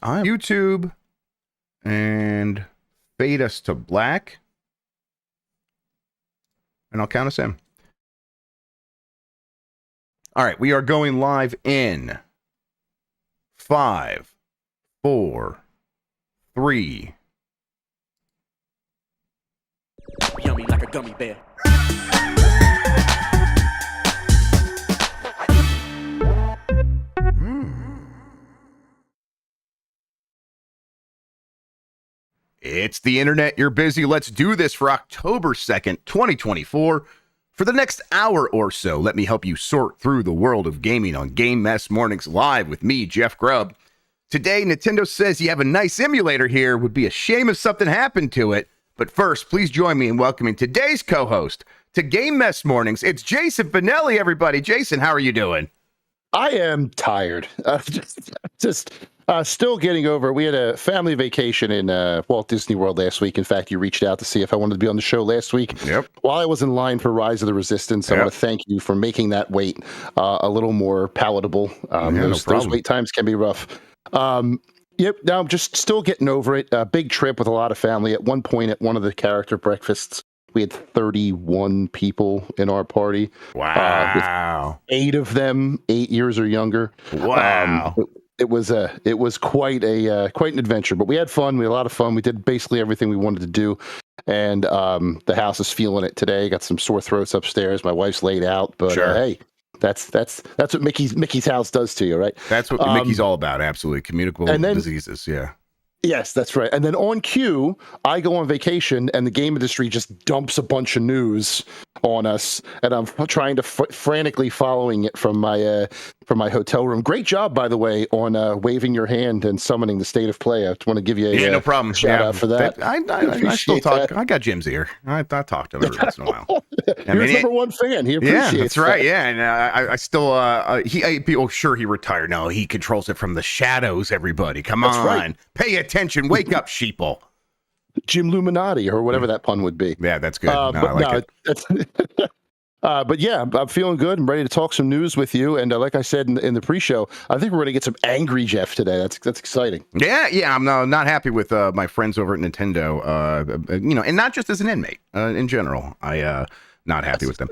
I'm YouTube and fade us to black. And I'll count us in. All right, we are going live in 5, 4, 3. Yummy like a gummy bear. It's the internet. You're busy. Let's do this for October 2nd, 2024. For the next hour or so, let me help you sort through the world of gaming on Game Mess Mornings Live with me, Jeff Grubb. Today, Nintendo says you have a nice emulator here. Would be a shame if something happened to it. But first, please join me in welcoming today's co-host to Game Mess Mornings. It's Jason Fanelli, everybody. Jason, how are you doing? I am tired. Still getting over it. We had a family vacation in Walt Disney World last week. In fact, you reached out to see if I wanted to be on the show last week. Yep. While I was in line for Rise of the Resistance, I want to thank you for making that wait a little more palatable. Those wait times can be rough. Yep. Now I'm just still getting over it. A big trip with a lot of family. At one point, at one of the character breakfasts, we had 31 people in our party. Wow. 8 of them 8 years or younger. Wow. It was quite an adventure, but we had fun. We had a lot of fun. We did basically everything we wanted to do, and the house is feeling it today. Got some sore throats upstairs. My wife's laid out, but hey, that's what Mickey's house does to you, right? That's what Mickey's all about. Absolutely, communicable diseases. Yeah. Yes, that's right. And then on cue, I go on vacation, and the game industry just dumps a bunch of news on us, and I'm trying to frantically following it from my hotel room. Great job, by the way, on waving your hand and summoning the state of play. I just want to give you no problem. Shout out for that. I still talk. I got Jim's ear. I talk to him every once in a while. You're his number one fan. He appreciates. Yeah, that's right. Yeah, and I still sure he retired. No, he controls it from the shadows. Everybody, come on, right. Pay attention. Wake up, sheeple. Jim Luminati, or whatever that pun would be. Yeah, that's good. I like it. But yeah, I'm feeling good. I'm ready to talk some news with you. And like I said in the pre-show, I think we're going to get some angry Jeff today. That's exciting. Yeah. I'm not happy with my friends over at Nintendo. And not just as an inmate. In general, not happy with them.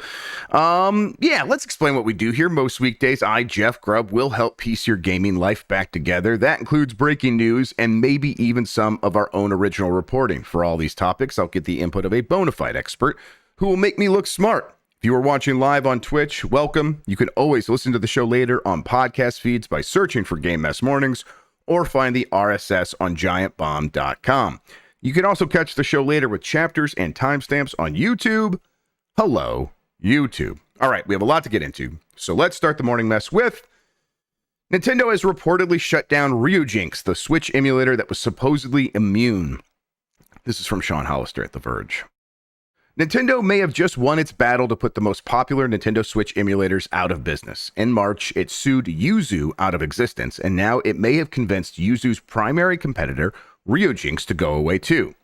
Let's explain what we do here. Most weekdays, I, Jeff Grubb, will help piece your gaming life back together. That includes breaking news and maybe even some of our own original reporting. For all these topics, I'll get the input of a bona fide expert who will make me look smart. If you are watching live on Twitch, welcome. You can always listen to the show later on podcast feeds by searching for Game Mess Mornings or find the RSS on giantbomb.com. You can also catch the show later with chapters and timestamps on YouTube. Hello, YouTube. All right, we have a lot to get into, so let's start the morning mess with Nintendo has reportedly shut down Ryujinx, the Switch emulator that was supposedly immune. This is from Sean Hollister at The Verge. Nintendo may have just won its battle to put the most popular Nintendo Switch emulators out of business. In March, it sued Yuzu out of existence, and now it may have convinced Yuzu's primary competitor, Ryujinx, to go away too.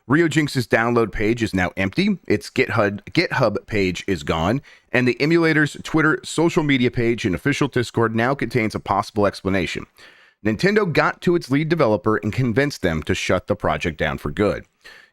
Ryujinx's download page is now empty, its GitHub page is gone, and the emulator's Twitter social media page and official Discord now contains a possible explanation. Nintendo got to its lead developer and convinced them to shut the project down for good.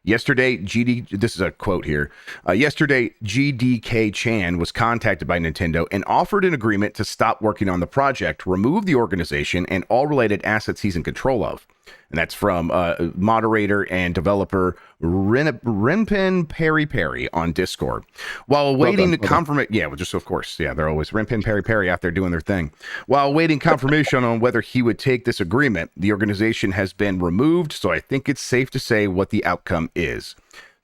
Yesterday, this is a quote here. Yesterday, GDK Chan was contacted by Nintendo and offered an agreement to stop working on the project, remove the organization, and all related assets he's in control of. And that's from moderator and developer Renpin Perry Perry on Discord. While awaiting confirmation, they're always Renpin Perry Perry out there doing their thing. While awaiting confirmation on whether he would take this agreement, the organization has been removed, so I think it's safe to say what the outcome is.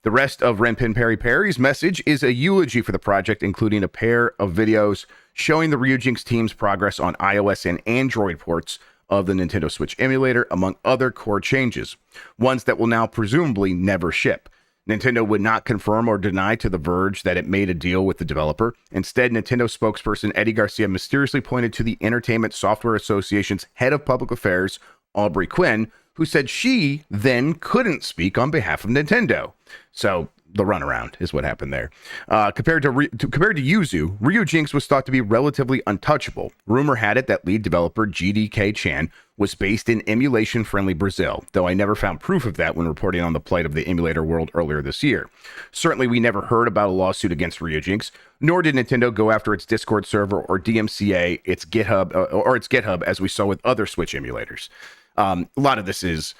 The rest of Renpin Perry Perry's message is a eulogy for the project, including a pair of videos showing the Ryujinx team's progress on iOS and Android ports of the Nintendo Switch emulator, among other core changes, ones that will now presumably never ship. Nintendo would not confirm or deny to The Verge that it made a deal with the developer. Instead, Nintendo spokesperson Eddie Garcia mysteriously pointed to the Entertainment Software Association's head of public affairs, Aubrey Quinn, who said she then couldn't speak on behalf of Nintendo. So the runaround is what happened there. Compared to Yuzu, Ryujinx was thought to be relatively untouchable. Rumor had it that lead developer GDK Chan was based in emulation-friendly Brazil, though I never found proof of that when reporting on the plight of the emulator world earlier this year. Certainly, we never heard about a lawsuit against Ryujinx, nor did Nintendo go after its Discord server or DMCA, its GitHub, as we saw with other Switch emulators. A lot of this is,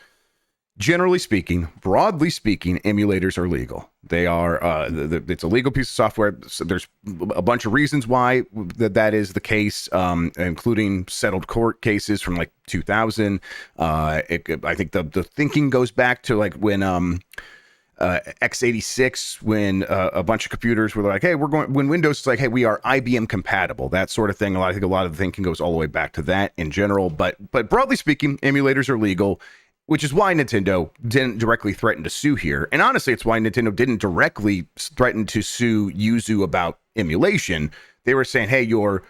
generally speaking, broadly speaking, emulators are legal. They are, it's a legal piece of software. So there's a bunch of reasons why that is the case, including settled court cases from like 2000. I think the thinking goes back to like when x86, when a bunch of computers were like, hey, when Windows is like, hey, we are IBM compatible, that sort of thing. I think a lot of the thinking goes all the way back to that in general. But broadly speaking, emulators are legal, which is why Nintendo didn't directly threaten to sue here. And honestly, it's why Nintendo didn't directly threaten to sue Yuzu about emulation. They were saying, hey, your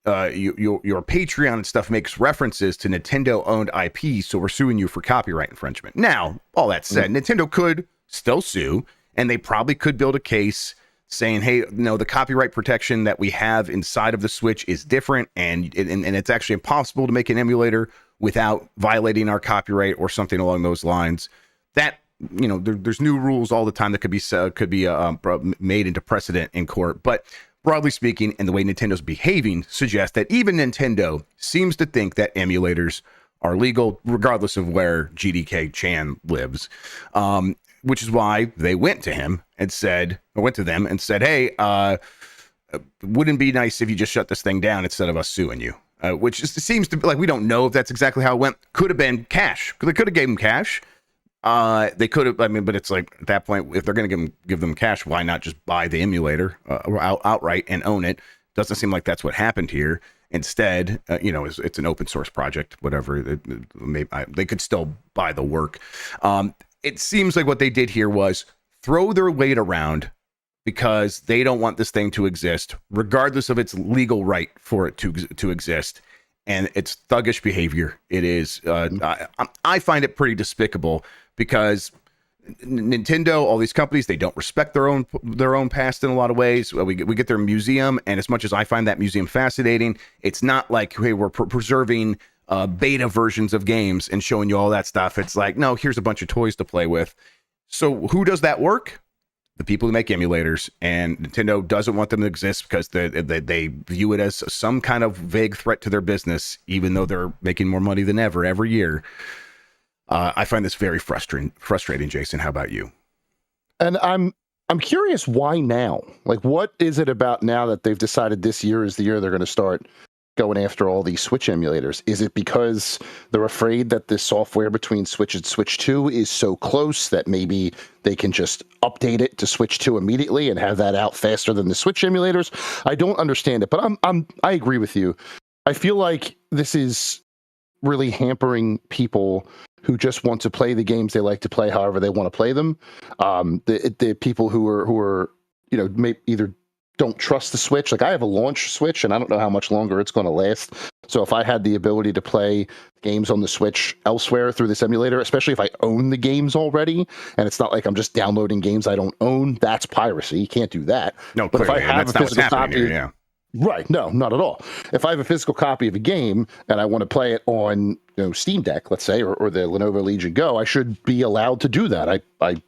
Patreon and stuff makes references to Nintendo-owned IP, so we're suing you for copyright infringement. Now, all that said, Nintendo could still sue, and they probably could build a case saying, hey, no, the copyright protection that we have inside of the Switch is different, and it's actually impossible to make an emulator without violating our copyright or something along those lines. That, there's new rules all the time that could be made into precedent in court. But broadly speaking, and the way Nintendo's behaving suggests that even Nintendo seems to think that emulators are legal, regardless of where GDK Chan lives. Which is why they went to them and said, hey, wouldn't it be nice if you just shut this thing down instead of us suing you? Which seems to be like, we don't know if that's exactly how it went. Could have been cash. They could have gave them cash. They could have, but it's like at that point, if they're going to give them cash, why not just buy the emulator outright and own it? Doesn't seem like that's what happened here. Instead, it's an open source project, whatever. They could still buy the work. It seems like what they did here was throw their weight around because they don't want this thing to exist, regardless of its legal right for it to exist. And it's thuggish behavior. It is. I find it pretty despicable because Nintendo, all these companies, they don't respect their own past in a lot of ways. We get their museum, and as much as I find that museum fascinating, it's not like, hey, we're preserving beta versions of games and showing you all that stuff. It's like, no, here's a bunch of toys to play with. So who does that work? The people who make emulators, and Nintendo doesn't want them to exist because they view it as some kind of vague threat to their business, even though they're making more money than ever every year. I find this very frustrating, Jason. How about you? And I'm curious, why now? Like, what is it about now that they've decided this year is the year they're going to start going after all these Switch emulators? Is it because they're afraid that the software between Switch and Switch 2 is so close that maybe they can just update it to Switch 2 immediately and have that out faster than the Switch emulators? I don't understand it, but I agree with you. I feel like this is really hampering people who just want to play the games they like to play however they want to play them. The people who are may either don't trust the Switch. Like, I have a launch Switch, and I don't know how much longer it's going to last. So if I had the ability to play games on the Switch elsewhere through this emulator, especially if I own the games already, and it's not like I'm just downloading games I don't own, that's piracy. You can't do that. No, but clearly, if I have a physical copy, here, yeah. Right, no, not at all. If I have a physical copy of a game and I want to play it on Steam Deck, let's say, or the Lenovo Legion Go, I should be allowed to do that. I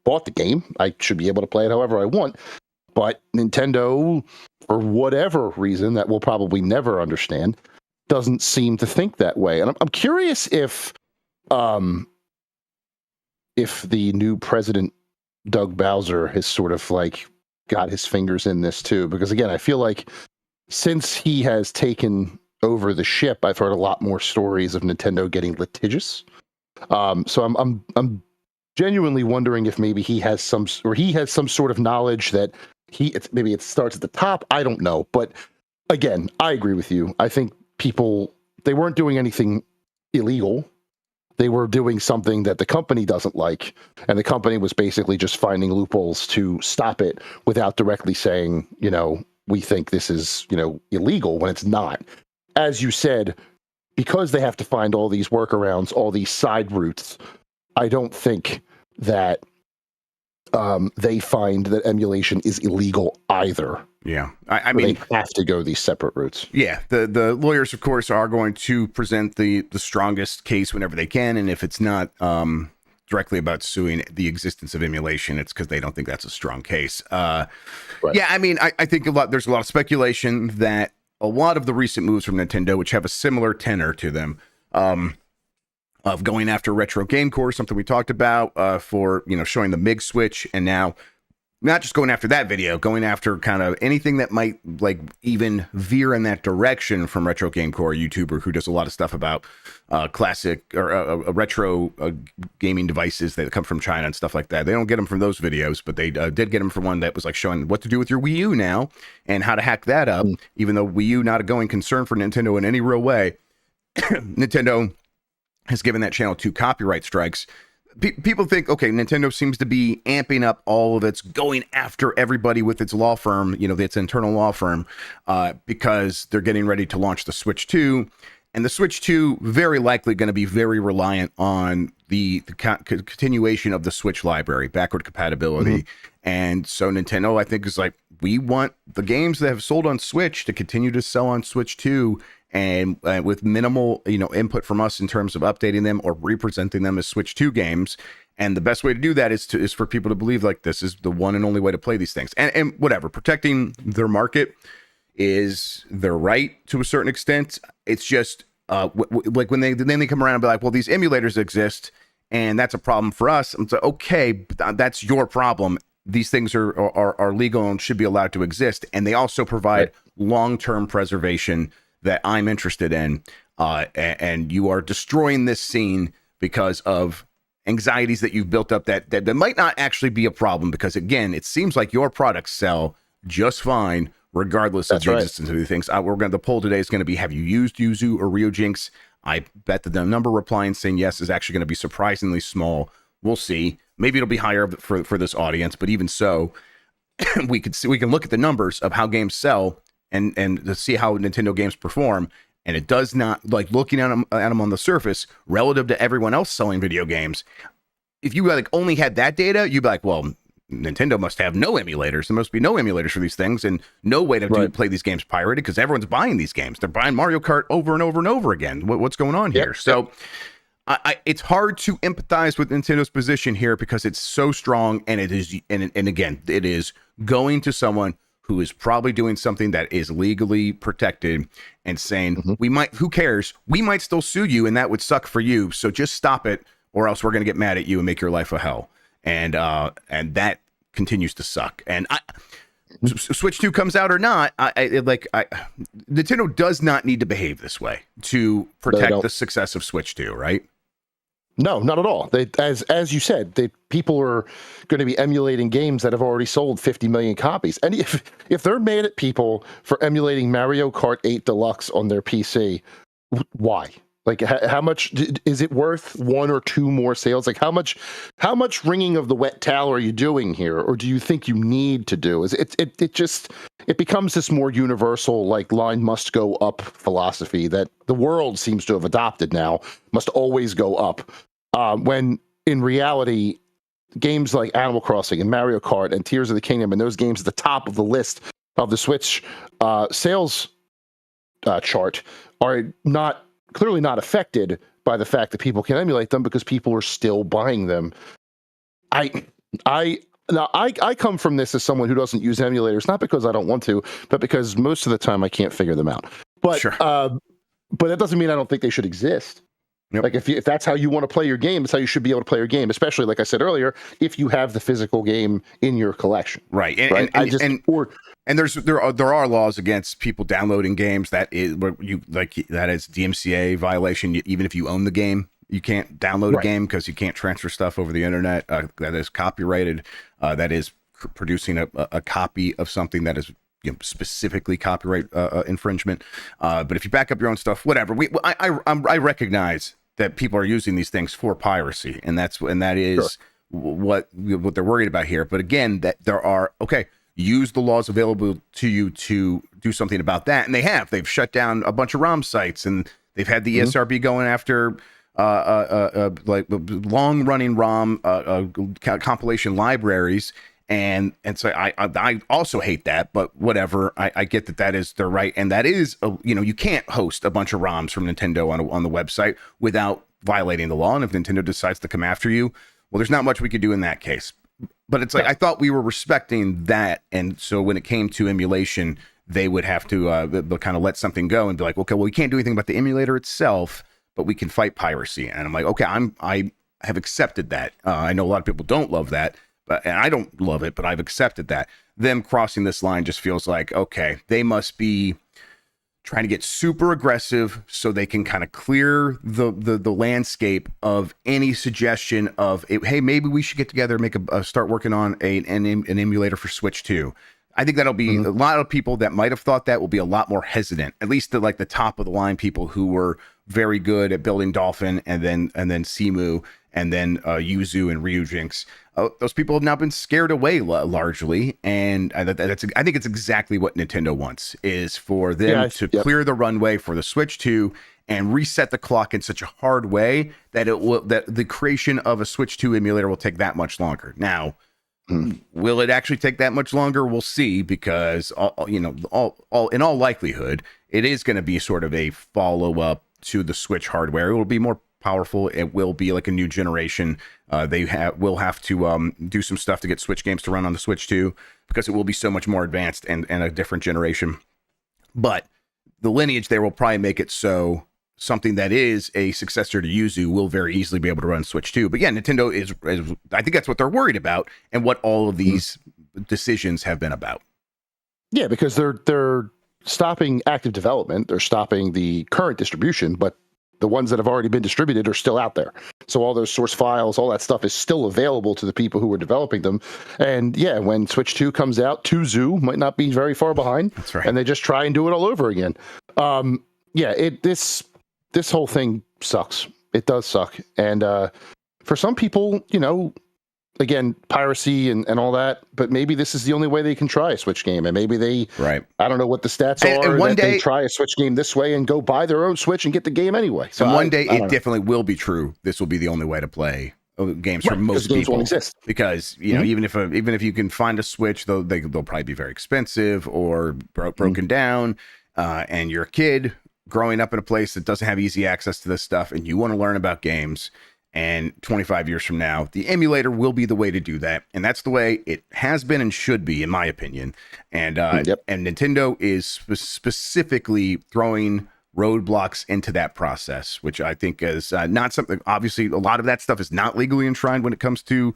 bought the game. I should be able to play it however I want. But Nintendo, for whatever reason that we'll probably never understand, doesn't seem to think that way. And I'm curious if the new president, Doug Bowser, has sort of like got his fingers in this too. Because again, I feel like since he has taken over the ship, I've heard a lot more stories of Nintendo getting litigious. So I'm genuinely wondering if maybe he has some sort of knowledge that maybe it starts at the top. I don't know. But again, I agree with you. I think they weren't doing anything illegal. They were doing something that the company doesn't like. And the company was basically just finding loopholes to stop it without directly saying, we think this is, illegal, when it's not. As you said, because they have to find all these workarounds, all these side routes, I don't think that they find that emulation is illegal either. Yeah, I mean, they have to go these separate routes. Yeah, the lawyers, of course, are going to present the strongest case whenever they can, and if it's not directly about suing the existence of emulation, it's because they don't think that's a strong case. Right. Yeah, I mean, I think there's a lot of speculation that a lot of the recent moves from Nintendo, which have a similar tenor to them, of going after Retro Game Core, something we talked about, for showing the MIG switch, and now not just going after that video, going after kind of anything that might like even veer in that direction from Retro Game Core, a YouTuber who does a lot of stuff about classic or retro gaming devices that come from China and stuff like that. They don't get them from those videos, but they did get them from one that was like showing what to do with your Wii U now and how to hack that up, even though Wii U not a going concern for Nintendo in any real way. Nintendo has given that channel 2 copyright strikes. People think, okay, Nintendo seems to be amping up all of its going after everybody with its law firm, its internal law firm, because they're getting ready to launch the Switch 2. And the Switch 2 very likely going to be very reliant on the continuation of the Switch library, backward compatibility. And so Nintendo, I think, is like, we want the games that have sold on Switch to continue to sell on Switch 2, and with minimal, input from us in terms of updating them or representing them as Switch 2 games. And the best way to do that is for people to believe like this is the one and only way to play these things. And whatever, protecting their market is their right to a certain extent. It's just like when they come around and be like, well, these emulators exist and that's a problem for us. I'm like, okay, that's your problem. These things are legal and should be allowed to exist. And they also provide long-term preservation that I'm interested in, and you are destroying this scene because of anxieties that you've built up that might not actually be a problem, because again, it seems like your products sell just fine regardless of the existence of these things. The poll today is going to be, have you used Yuzu or Ryujinx? I bet that the number replying saying yes is actually going to be surprisingly small. We'll see. Maybe it'll be higher for this audience, but even so, we can look at the numbers of how games sell and to see how Nintendo games perform, and it does not, like, looking at them on the surface relative to everyone else selling video games. If you like only had that data, you'd be like, well, Nintendo must have no emulators. There must be no emulators for these things and no way to play these games pirated, because everyone's buying these games. They're buying Mario Kart over and over and over again. What's going on here? So it's hard to empathize with Nintendo's position here because it's so strong, and it is, and again, it is going to someone who is probably doing something that is legally protected and saying, who cares? We might still sue you, and that would suck for you. So just stop it, or else we're going to get mad at you and make your life a hell. And that continues to suck. And Switch 2 comes out or not, Nintendo does not need to behave this way to protect the success of Switch 2, right? No, not at all. As you said, people are going to be emulating games that have already sold 50 million copies. And if they're mad at people for emulating Mario Kart 8 Deluxe on their PC, why? Like, how much is it worth? 1 or 2 more sales? Like, how much wringing of the wet towel are you doing here, or do you think you need to do? It becomes this more universal, like, line must go up philosophy that the world seems to have adopted now. Must always go up, when in reality, games like Animal Crossing and Mario Kart and Tears of the Kingdom and those games at the top of the list of the Switch sales chart are clearly not affected by the fact that people can emulate them, because people are still buying them. I come from this as someone who doesn't use emulators, not because I don't want to, but because most of the time I can't figure them out. But but that doesn't mean I don't think they should exist. Yep. Like, if that's how you want to play your game, it's how you should be able to play your game, especially, like I said earlier, if you have the physical game in your collection. Right. And there are laws against people downloading games that is DMCA violation. Even if you own the game, you can't download a game because you can't transfer stuff over the internet that is copyrighted. That is producing a copy of something that is specifically copyright infringement. But if you back up your own stuff, whatever. I recognize that people are using these things for piracy, and that is what they're worried about here. But again, that there are use the laws available to you to do something about that. And they've shut down a bunch of ROM sites, and they've had the ESRB going after like long running ROM compilation libraries. And so I also hate that, but whatever. I get that is their right, and that is you can't host a bunch of ROMs from Nintendo on the website without violating the law. And if Nintendo decides to come after you, well, there's not much we could do in that case. But it's like I thought we were respecting that, and so when it came to emulation, they would have to kind of let something go and be like, okay, well, we can't do anything about the emulator itself, but we can fight piracy. And I'm like, okay, I have accepted that. I know a lot of people don't love that. And I don't love it, but I've accepted that. Them crossing this line just feels like, okay, they must be trying to get super aggressive so they can kind of clear the landscape of any suggestion of, hey, maybe we should get together and start working on an emulator for Switch 2. I think that'll be a lot of people that might have thought that will be a lot more hesitant, at least the top of the line people who were very good at building Dolphin and then Simu and then Yuzu and Ryujinx. Those people have now been scared away largely, and I think it's exactly what Nintendo wants, is for them to clear the runway for the Switch 2 and reset the clock in such a hard way that that the creation of a Switch 2 emulator will take that much longer. Now, will it actually take that much longer? We'll see, because in all likelihood, it is going to be sort of a follow-up to the Switch hardware. It will be more powerful. It will be like a new generation. They will have to do some stuff to get Switch games to run on the Switch 2, because it will be so much more advanced and a different generation. But the lineage there will probably make it so something that is a successor to Yuzu will very easily be able to run Switch 2. But yeah, Nintendo is I think that's what they're worried about, and what all of these decisions have been about. Yeah, because they're stopping active development, they're stopping the current distribution, but the ones that have already been distributed are still out there. So all those source files, all that stuff is still available to the people who are developing them. And yeah, when Switch 2 comes out, 2Zoo might not be very far behind. That's right. And they just try and do it all over again. This whole thing sucks. It does suck. And for some people, again, piracy and all that, but maybe this is the only way they can try a Switch game. And maybe I don't know what the stats are. And one day they try a Switch game this way and go buy their own Switch and get the game anyway. So one day it definitely will be true. This will be the only way to play games for most people. Games won't exist. Because, even if you can find a Switch, they'll probably be very expensive or broken down. And you're a kid growing up in a place that doesn't have easy access to this stuff, and you want to learn about games. And 25 years from now, the emulator will be the way to do that. And that's the way it has been and should be, in my opinion. And and Nintendo is specifically throwing roadblocks into that process, which I think is not something, obviously, a lot of that stuff is not legally enshrined when it comes to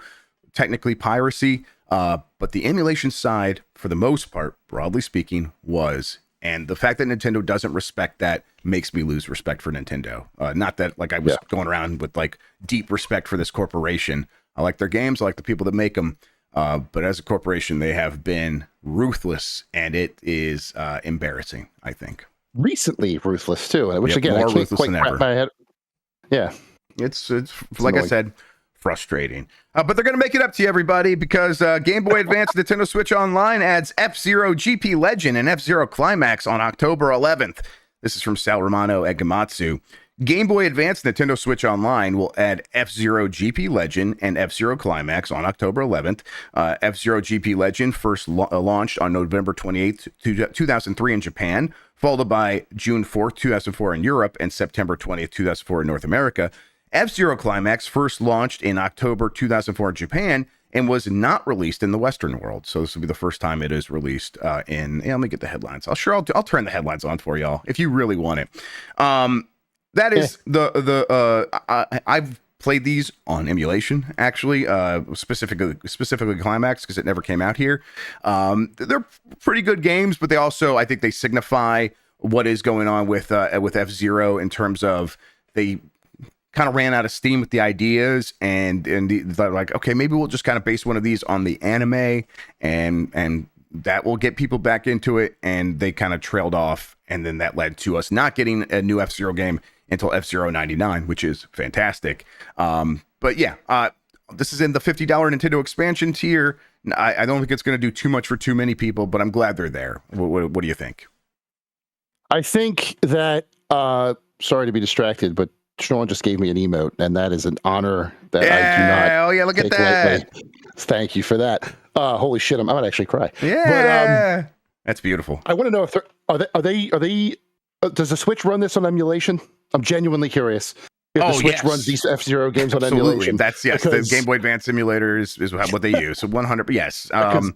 technically piracy. But the emulation side, for the most part, broadly speaking, was. And the fact that Nintendo doesn't respect that makes me lose respect for Nintendo. Not that I was going around with deep respect for this corporation. I like their games. I like the people that make them. But as a corporation, they have been ruthless, and it is embarrassing, I think. Recently ruthless too, which again, more I can't ruthless quite than wrap ever. my head. Yeah, it's like I said, frustrating. But they're going to make it up to you, everybody, because Game Boy Advance Nintendo Switch Online adds F-Zero GP Legend and F-Zero Climax on October 11th. This is from Sal Romano at Gamatsu. Game Boy Advance Nintendo Switch Online will add F-Zero GP Legend and F-Zero Climax on October 11th. F-Zero GP Legend first launched on November 28th, 2003 in Japan, followed by June 4th, 2004 in Europe, and September 20th, 2004 in North America. F-Zero Climax first launched in October 2004 in Japan and was not released in the Western world. So this will be the first time it is released let me get the headlines. I'll turn the headlines on for y'all if you really want it. That is I've played these on emulation, actually, specifically Climax, because it never came out here. They're pretty good games, but they also, I think they signify what is going on with F-Zero in terms of they kind of ran out of steam with the ideas, and they're like, okay, maybe we'll just kind of base one of these on the anime, and that will get people back into it. And they kind of trailed off, and then that led to us not getting a new F-Zero game until F-Zero 99, which is fantastic. But yeah, this is in the $50 Nintendo expansion tier. I don't think it's going to do too much for too many people, but I'm glad they're there. What do you think? I think that sorry to be distracted, but Sean just gave me an emote, and that is an honor that I do not. Oh yeah, look at take that. lightly. Thank you for that. Holy shit, I might actually cry. Yeah, but, that's beautiful. I want to know if they does the Switch run this on emulation? I'm genuinely curious. If the Switch runs these F-Zero games on emulation. That's the Game Boy Advance emulator is what they use. So 100, yes. And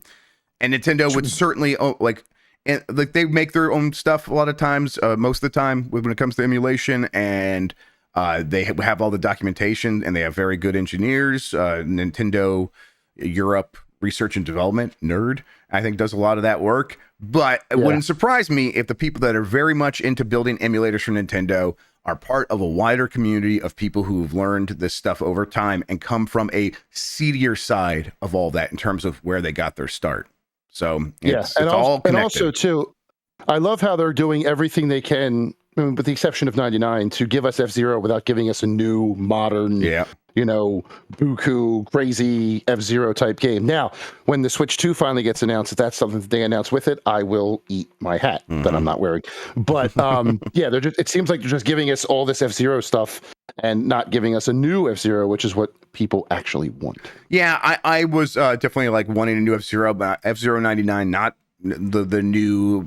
Nintendo would certainly like they make their own stuff a lot of times, most of the time when it comes to emulation, and they have all the documentation, and they have very good engineers. Nintendo Europe Research and Development, nerd, I think does a lot of that work. But it wouldn't surprise me if the people that are very much into building emulators for Nintendo are part of a wider community of people who've learned this stuff over time and come from a seedier side of all that in terms of where they got their start. So it's all connected. And also too, I love how they're doing everything they can, with the exception of 99, to give us F-Zero without giving us a new modern, buku crazy F-Zero type game. Now, when the Switch 2 finally gets announced, if that's something that they announce with it, I will eat my hat that I'm not wearing. But it seems like they're just giving us all this F-Zero stuff and not giving us a new F-Zero, which is what people actually want. Yeah, I was definitely like wanting a new F-Zero, but F-Zero 99, not the new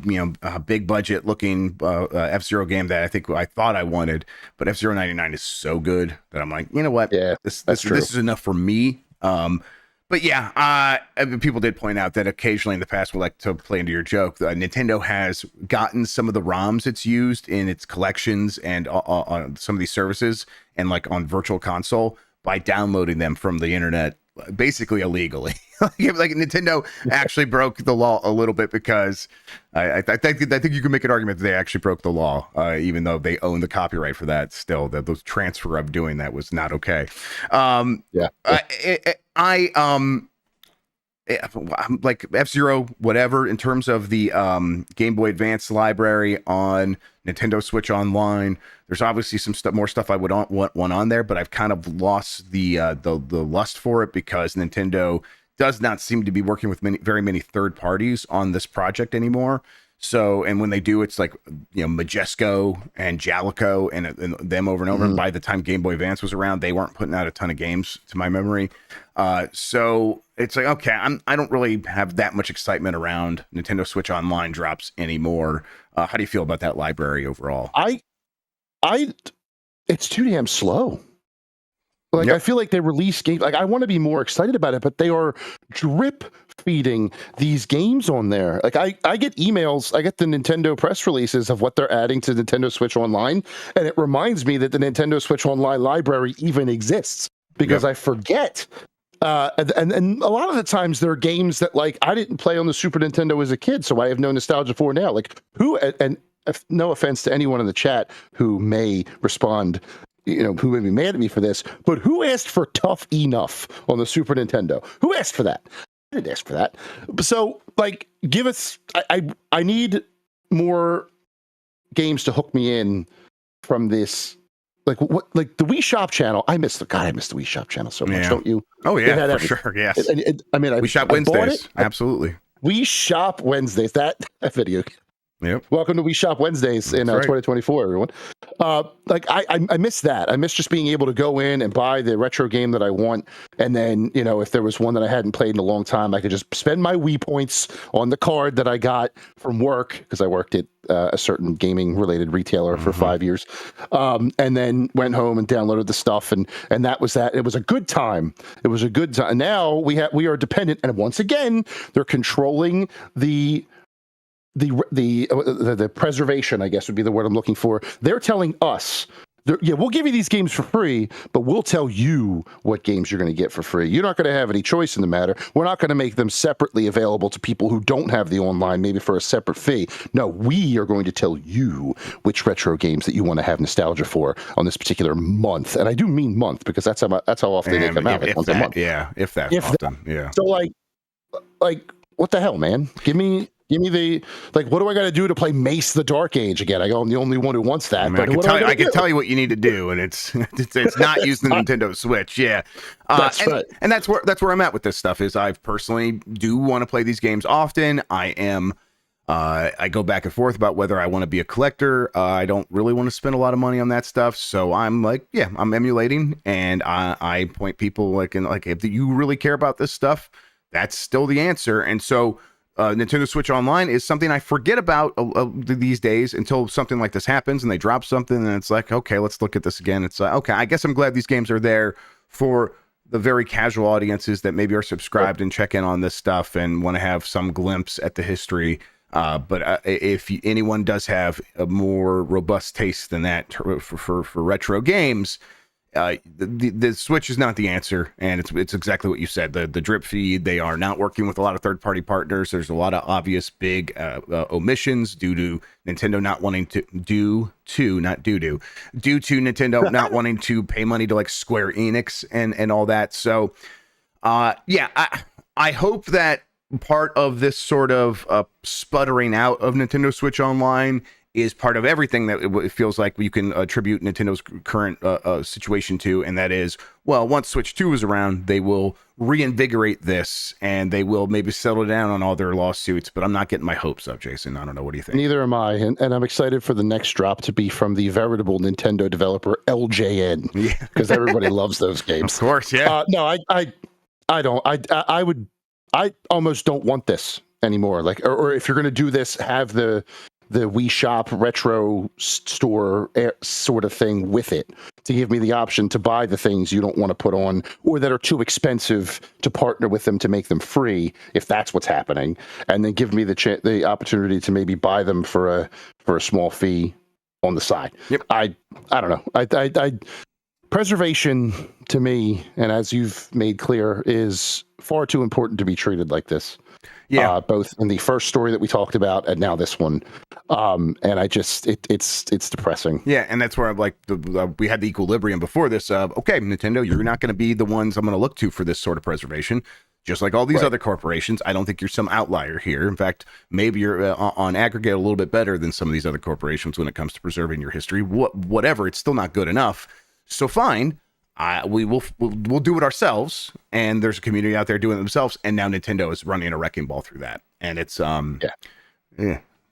big budget looking F-Zero game that I thought I wanted, but F-Zero 99 is so good that I'm like, you know what, this is enough for me. But yeah, people did point out that occasionally in the past, we like to play into your joke, Nintendo has gotten some of the ROMs it's used in its collections and on some of these services and like on Virtual Console by downloading them from the internet, basically illegally. Like Nintendo actually broke the law a little bit, because I think you can make an argument that they actually broke the law, even though they own the copyright for that. Still, that those transfer of doing that was not okay. Like F-Zero, whatever, in terms of the Game Boy Advance library on Nintendo Switch Online, there's obviously some more stuff I would want on there, but I've kind of lost the lust for it, because Nintendo does not seem to be working with very many third parties on this project anymore. So, and when they do, it's like, Majesco and Jalico and them over and over. And by the time Game Boy Advance was around, they weren't putting out a ton of games, to my memory. So it's like, okay, I don't really have that much excitement around Nintendo Switch Online drops anymore. How do you feel about that library overall? It's too damn slow. Like, I feel like they release games. Like, I want to be more excited about it, but they are drip feeding these games on there. Like, I get emails, I get the Nintendo press releases of what they're adding to Nintendo Switch Online, and it reminds me that the Nintendo Switch Online library even exists, because I forget. And a lot of the times there are games that, like, I didn't play on the Super Nintendo as a kid, so I have no nostalgia for now. Like, no offense to anyone in the chat who may respond, who may be mad at me for this, but who asked for Tough Enough on the Super Nintendo? Who asked for that? I didn't ask for that. So, like, give us, I need more games to hook me in from this. Like, what, like the Wii Shop channel? I miss the Wii Shop channel so much, don't you? Oh yeah, for sure. Yes. Wii Shop Wednesdays. Absolutely. Wii Shop Wednesdays. That video. Yep. Welcome to Wii Shop Wednesdays in 2024, everyone. Like, I miss that. I miss just being able to go in and buy the retro game that I want, and then, if there was one that I hadn't played in a long time, I could just spend my Wii points on the card that I got from work, because I worked at a certain gaming related retailer for 5 years, and then went home and downloaded the stuff, and that was that. It was a good time. It was a good time. Now we are dependent, and once again they're controlling the preservation, I guess would be the word I'm looking for. They're telling us, we'll give you these games for free, but we'll tell you what games you're going to get for free. You're not going to have any choice in the matter. We're not going to make them separately available to people who don't have the online, maybe for a separate fee. No, we are going to tell you which retro games that you want to have nostalgia for on this particular month. And I do mean month, because that's how often they come out. Like once a month. Yeah, if that often. Yeah. So like, what the hell, man? Give me the, like, what do I got to do to play Mace the Dark Age again? I'm the only one who wants that. I can tell you what you need to do, and it's not using the Nintendo Switch. Yeah, that's right. And that's where I'm at with this stuff. Is I personally do want to play these games often. I am I go back and forth about whether I want to be a collector. I don't really want to spend a lot of money on that stuff. So I'm like, yeah, I'm emulating, and I point people like, if you really care about this stuff, that's still the answer. And so Nintendo Switch Online is something I forget about these days until something like this happens and they drop something, and it's like, okay, let's look at this again. It's like, okay, I guess I'm glad these games are there for the very casual audiences that maybe are subscribed and check in on this stuff and want to have some glimpse at the history. But if anyone does have a more robust taste than that for retro games, the Switch is not the answer, and it's exactly what you said. The drip feed, they are not working with a lot of third-party partners. There's a lot of obvious big omissions due to Nintendo not wanting to due to Nintendo not wanting to pay money to like Square Enix and all that. So I hope that part of this sort of sputtering out of Nintendo Switch Online is part of everything that it feels like you can attribute Nintendo's current situation to, and that is, well, once Switch 2 is around, they will reinvigorate this, and they will maybe settle down on all their lawsuits, but I'm not getting my hopes up, Jason. I don't know. What do you think? Neither am I, and I'm excited for the next drop to be from the veritable Nintendo developer LJN, because everybody loves those games. Of course, yeah. No, I don't. I almost don't want this anymore. Like, or if you're going to do this, have the Wii Shop retro store sort of thing with it to give me the option to buy the things you don't want to put on or that are too expensive to partner with them to make them free, if that's what's happening, and then give me the opportunity to maybe buy them for a small fee on the side. Yep. I don't know. I preservation to me, and as you've made clear, is far too important to be treated like this. Yeah, both in the first story that we talked about and now this one, and I just it's depressing. Yeah, and that's where I'm like, we had the equilibrium before this of, okay, Nintendo, you're not going to be the ones I'm going to look to for this sort of preservation, just like all these other corporations. I don't think you're some outlier here. In fact, maybe you're on aggregate a little bit better than some of these other corporations when it comes to preserving your history. Whatever, it's still not good enough. So fine. We'll do it ourselves, and there's a community out there doing it themselves, and now Nintendo is running a wrecking ball through that, and it's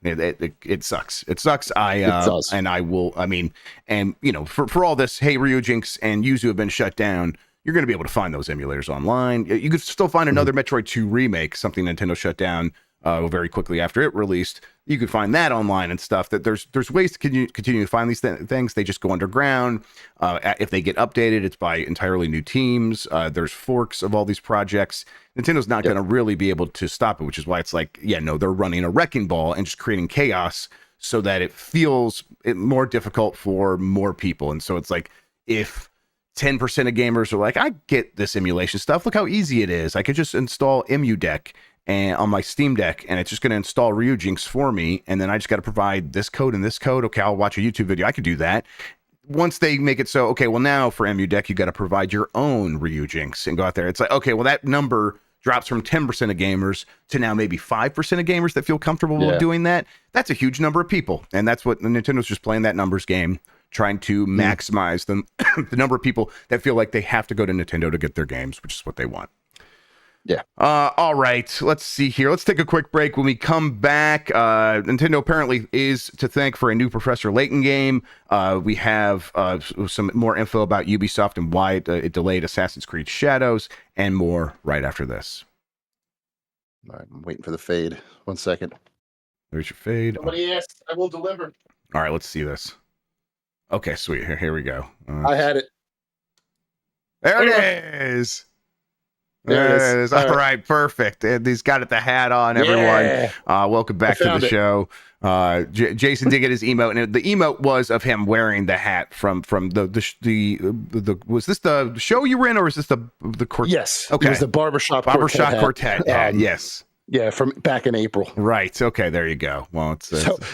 it sucks. It sucks. It does. And I will. I mean, and for all this, hey, Ryujinx and Yuzu have been shut down. You're going to be able to find those emulators online. You could still find another Metroid 2 remake, something Nintendo shut down very quickly after it released. You could find that online and stuff. That there's ways to continue to find these things. They just go underground. If they get updated, it's by entirely new teams. There's forks of all these projects. Nintendo's not going to really be able to stop it, which is why it's like, they're running a wrecking ball and just creating chaos so that it feels more difficult for more people. And so it's like, if 10% of gamers are like, I get this emulation stuff, look how easy it is. I could just install EmuDeck and on my Steam Deck, and it's just going to install Ryujinx for me, and then I just got to provide this code and this code. Okay, I'll watch a YouTube video. I could do that. Once they make it so, okay, well, now for EmuDeck, you got to provide your own Ryujinx and go out there. It's like, okay, well, that number drops from 10% of gamers to now maybe 5% of gamers that feel comfortable with doing that. That's a huge number of people, and that's what Nintendo's just playing that numbers game, trying to maximize the number of people that feel like they have to go to Nintendo to get their games, which is what they want. Yeah. All right. Let's see here. Let's take a quick break. When we come back, Nintendo apparently is to thank for a new Professor Layton game. We have some more info about Ubisoft and why it delayed Assassin's Creed Shadows, and more right after this. All right, I'm waiting for the fade. 1 second. There's your fade. Somebody asked. I will deliver. All right. Let's see this. Okay, sweet. Here we go. I had it. There it is. There it is. All right, perfect. And he's got the hat on, everyone. Welcome back to the show. Jason did get his emote, and the emote was of him wearing the hat from the was this the show you were in, or is this the quartet? Yes. Okay. It was the barbershop quartet ad. Yes. Yeah, from back in April. Right. Okay. There you go. Well,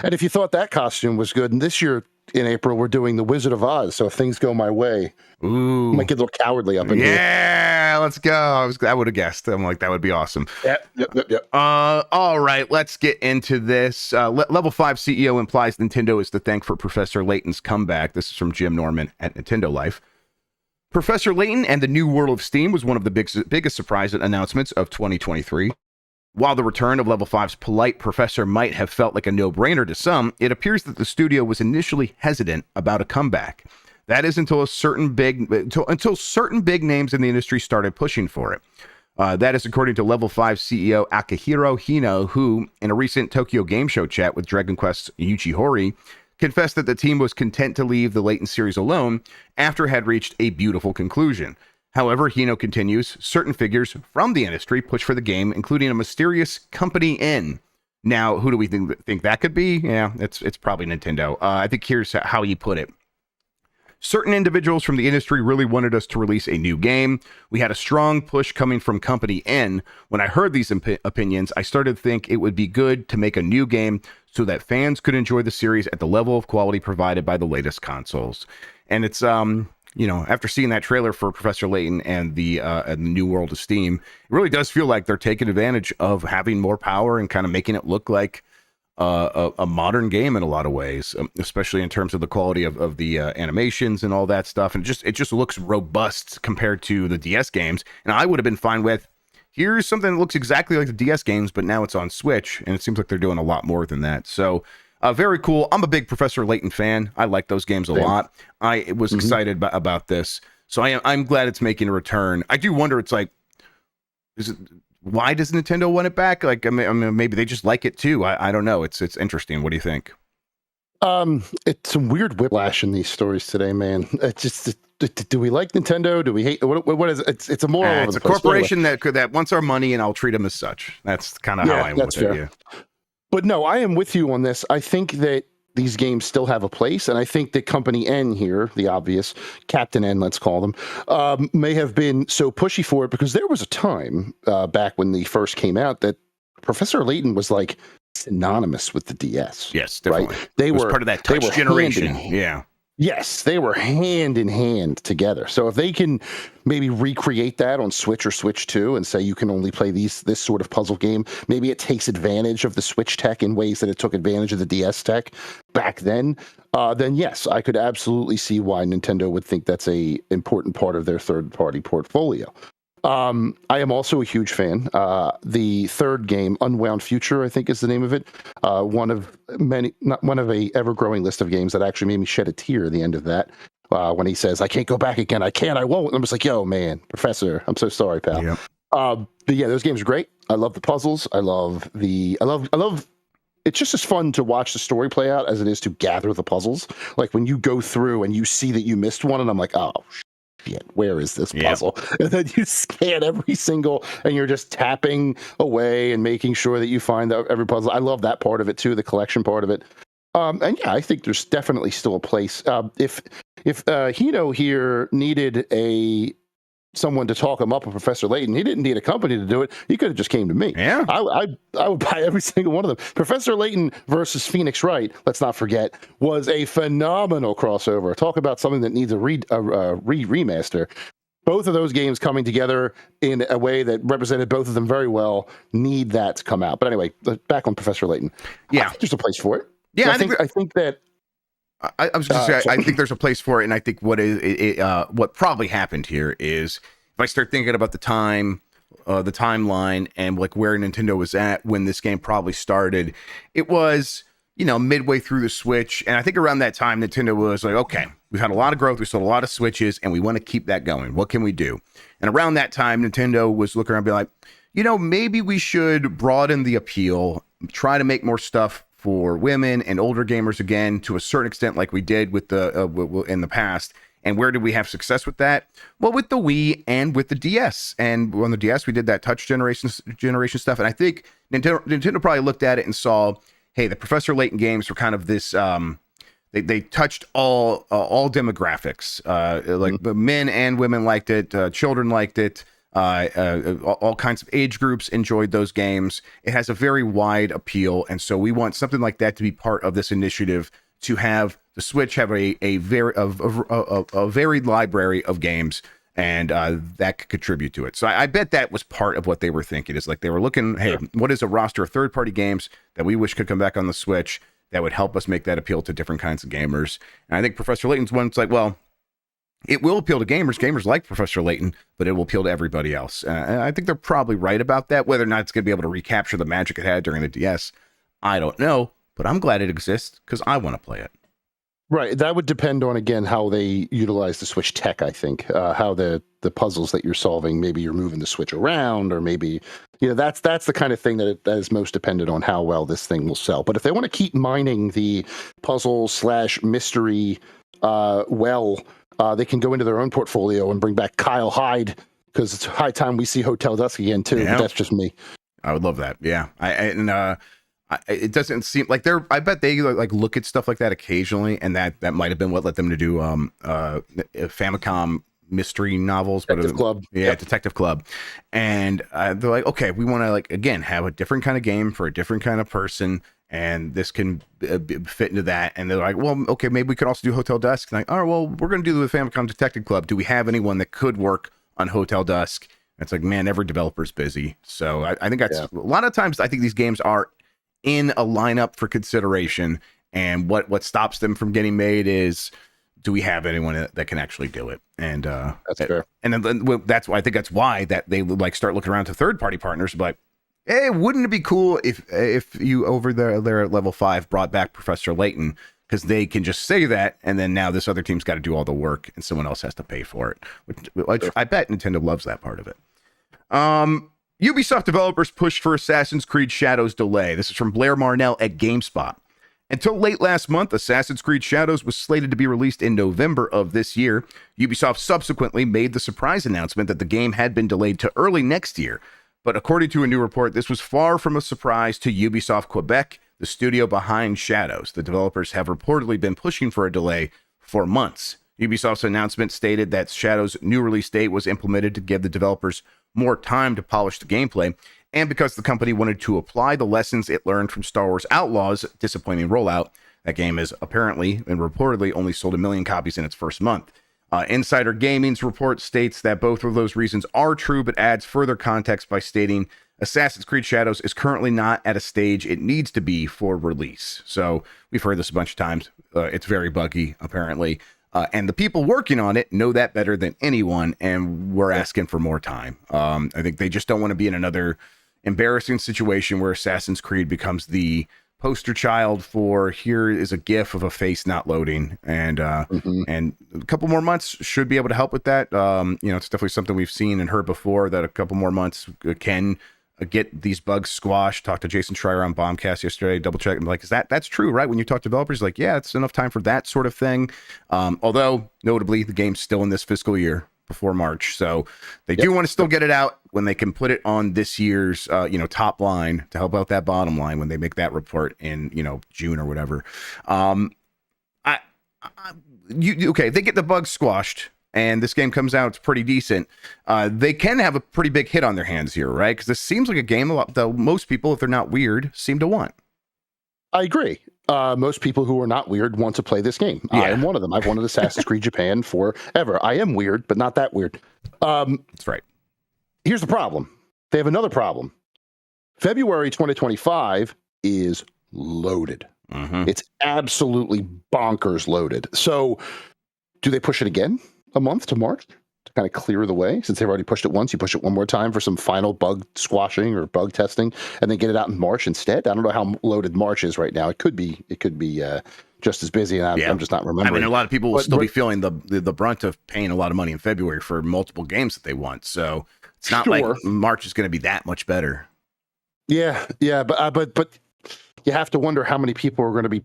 and if you thought that costume was good, and this year in April we're doing the Wizard of Oz, so if things go my way, ooh, I might get a little cowardly up in here. Yeah, let's go. I would have guessed. I'm like, that would be awesome. Yep. All right, let's get into this. Level 5 CEO implies Nintendo is to thank for Professor Layton's comeback. This is from Jim Norman at Nintendo Life. Professor Layton and the New World of Steam was one of the biggest surprise announcements of 2023. While the return of Level 5's polite professor might have felt like a no-brainer to some, it appears that the studio was initially hesitant about a comeback. That is until certain big names in the industry started pushing for it. That is according to Level 5 CEO Akihiro Hino, who, in a recent Tokyo Game Show chat with Dragon Quest's Yuji Horii, confessed that the team was content to leave the Layton series alone after it had reached a beautiful conclusion. However, Hino continues, certain figures from the industry push for the game, including a mysterious company in. Now, who do we think that could be? Yeah, it's probably Nintendo. I think here's how he put it. Certain individuals from the industry really wanted us to release a new game. We had a strong push coming from Company N. When I heard these opinions, I started to think it would be good to make a new game so that fans could enjoy the series at the level of quality provided by the latest consoles. And it's, after seeing that trailer for Professor Layton and the New World of Steam, it really does feel like they're taking advantage of having more power and kind of making it look like a modern game in a lot of ways, especially in terms of the quality of the animations and all that stuff. And it just looks robust compared to the DS games. And I would have been fine with, here's something that looks exactly like the DS games, but now it's on Switch. And it seems like they're doing a lot more than that. So very cool. I'm a big Professor Layton fan. I like those games a lot. I was excited about this. So I'm glad it's making a return. I do wonder, it's like, why does Nintendo want it back? Like, I mean, maybe they just like it too. I don't know. It's interesting. What do you think? It's some weird whiplash in these stories today, man. It's just, do we like Nintendo? Do we hate? What is it? It's a moral. It's a corporation that wants our money, and I'll treat them as such. That's kind of how I am with it. Yeah. But no, I am with you on this. I think that these games still have a place, and I think that Company N here, the obvious Captain N, let's call them, may have been so pushy for it because there was a time back when they first came out that Professor Layton was like synonymous with the DS. Yes, definitely. Right? They were part of that touch generation. Yeah. Yes, they were hand in hand together. So if they can maybe recreate that on Switch or Switch 2 and say you can only play this sort of puzzle game, maybe it takes advantage of the Switch tech in ways that it took advantage of the DS tech back then yes, I could absolutely see why Nintendo would think that's a important part of their third-party portfolio. I am also a huge fan. The third game, Unwound Future, I think is the name of it. One of a ever-growing list of games that actually made me shed a tear at the end of that. When he says, "I can't go back again. I can't. I won't." I'm just like, "Yo, man, Professor, I'm so sorry, pal." Yep. But yeah, those games are great. I love the puzzles. I love. It's just as fun to watch the story play out as it is to gather the puzzles. Like when you go through and you see that you missed one, and I'm like, "Oh, shit, where is this puzzle?" Yep. And then you scan every single, and you're just tapping away and making sure that you find every puzzle. I love that part of it too, the collection part of it. And yeah, I think there's definitely still a place. If Hino here needed someone to talk him up with Professor Layton, he didn't need a company to do it. He could have just came to me. Yeah, I would buy every single one of them. Professor Layton versus Phoenix Wright, let's not forget, was a phenomenal crossover. Talk about something that needs a remaster. Both of those games coming together in a way that represented both of them very well need that to come out. But anyway, back on Professor Layton. Yeah, I think there's a place for it. Yeah, I think that. I was going to say, I think there's a place for it, and I think what probably happened here is if I start thinking about the timeline, and like where Nintendo was at when this game probably started, it was midway through the Switch, and I think around that time Nintendo was like, okay, we've had a lot of growth, we sold a lot of Switches, and we want to keep that going. What can we do? And around that time, Nintendo was looking around, and be like, maybe we should broaden the appeal, try to make more stuff for women and older gamers again, to a certain extent, like we did with the in the past. And where did we have success with that? Well, with the Wii and with the DS. And on the DS, we did that touch generation stuff. And I think Nintendo probably looked at it and saw, hey, the Professor Layton games were kind of this. They touched all demographics. Like men and women liked it. Children liked it. All kinds of age groups enjoyed those games. It has a very wide appeal, and so we want something like that to be part of this initiative, to have the Switch have a varied library of games, and that could contribute to it. So I bet that was part of what they were thinking. Is like they were looking, hey, what is a roster of third-party games that we wish could come back on the Switch that would help us make that appeal to different kinds of gamers? And I think Professor Layton's one. It's like, well, it will appeal to gamers. Gamers like Professor Layton, but it will appeal to everybody else. And I think they're probably right about that. Whether or not it's going to be able to recapture the magic it had during the DS, I don't know. But I'm glad it exists because I want to play it. Right. That would depend on, again, how they utilize the Switch tech, I think. How the puzzles that you're solving, maybe you're moving the Switch around, or maybe, that's the kind of thing that is most dependent on how well this thing will sell. But if they want to keep mining the puzzle/mystery they can go into their own portfolio and bring back Kyle Hyde, because it's high time we see Hotel Dusk again, too. Yeah. But that's just me. I would love that. Yeah. It doesn't seem like I bet they like look at stuff like that occasionally, and that might have been what led them to do Famicom mystery novels, Detective Club. Yeah, yep. Detective Club. And they're like, okay, we want to again have a different kind of game for a different kind of person, and this can fit into that. And they're like, well, okay, maybe we could also do Hotel Dusk. And like, all right, well, we're going to do the Famicom Detective Club. Do we have anyone that could work on Hotel Dusk? And it's like, man, every developer's busy. So I think that's a lot of times. I think these games are in a lineup for consideration, and what stops them from getting made is, do we have anyone that can actually do it? And that's fair. And then that's why I think that's why that they start looking around to third-party partners, but hey, wouldn't it be cool if you over there at level 5 brought back Professor Layton, because they can just say that, and then now this other team's got to do all the work and someone else has to pay for it, which I bet Nintendo loves that part of it. Ubisoft developers pushed for Assassin's Creed Shadows delay. This is from Blair Marnell at GameSpot. Until late last month, Assassin's Creed Shadows was slated to be released in November of this year. Ubisoft subsequently made the surprise announcement that the game had been delayed to early next year. But according to a new report, this was far from a surprise to Ubisoft Quebec, the studio behind Shadows. The developers have reportedly been pushing for a delay for months. Ubisoft's announcement stated that Shadows' new release date was implemented to give the developers more time to polish the gameplay, and because the company wanted to apply the lessons it learned from Star Wars Outlaws' disappointing rollout. That game has apparently and reportedly only sold 1 million copies in its first month. Insider Gaming's report states that both of those reasons are true, but adds further context by stating Assassin's Creed Shadows is currently not at a stage it needs to be for release. So we've heard this a bunch of times. It's very buggy, apparently. And the people working on it know that better than anyone, and we're asking for more time. I think they just don't want to be in another embarrassing situation where Assassin's Creed becomes the poster child for here is a GIF of a face not loading, and and a couple more months should be able to help with that. It's definitely something we've seen and heard before, that a couple more months can get these bugs squashed. Talked to Jason Schreier on Bombcast yesterday, double check. I'm like, that's true, right? When you talk to developers, like, yeah, it's enough time for that sort of thing. Although notably the game's still in this fiscal year before March, so they do want to still get it out when they can put it on this year's top line to help out that bottom line when they make that report in June or whatever. They get the bugs squashed and this game comes out, it's pretty decent. They can have a pretty big hit on their hands here, right? Because this seems like a game that most people, if they're not weird, seem to want. I agree. Most people who are not weird want to play this game. Yeah. I am one of them. I've wanted Assassin's Creed Japan forever. I am weird, but not that weird. That's right. Here's the problem. They have another problem. February 2025 is loaded. Mm-hmm. It's absolutely bonkers loaded. So do they push it again a month to March to kind of clear the way? Since they've already pushed it once, you push it one more time for some final bug squashing or bug testing, and then get it out in March instead. I don't know how loaded March is right now. It could be just as busy, and I'm just not remembering. I mean, a lot of people will still be feeling the brunt of paying a lot of money in February for multiple games that they want. So it's not like March is going to be that much better. Yeah, but you have to wonder how many people are going to be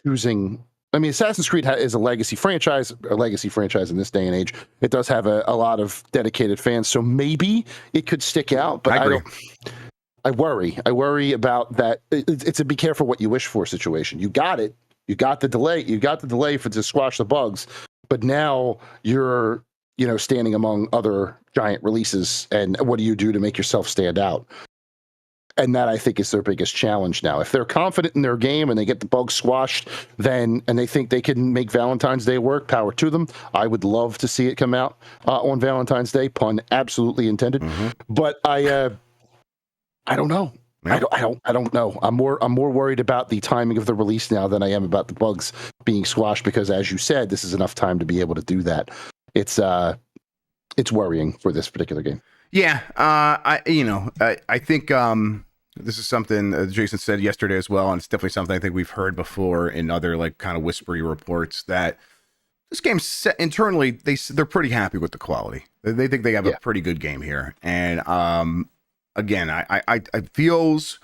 choosing. I mean, Assassin's Creed is a legacy franchise in this day and age. It does have a lot of dedicated fans, so maybe it could stick out. But I worry about that. It's a be careful what you wish for situation. You got it. You got the delay. You got the delay to squash the bugs, but now you're standing among other giant releases, and what do you do to make yourself stand out? And that, I think, is their biggest challenge now. If they're confident in their game and they get the bugs squashed, and they think they can make Valentine's Day work, power to them. I would love to see it come out on Valentine's Day, pun absolutely intended. Mm-hmm. But I don't know. Yeah. I don't know. I'm more worried about the timing of the release now than I am about the bugs being squashed, because, as you said, this is enough time to be able to do that. it's worrying for this particular game. Yeah, I think this is something Jason said yesterday as well, and it's definitely something I think we've heard before in other like kind of whispery reports that this game's set internally. They're pretty happy with the quality. They think they have a pretty good game here, and again, I feels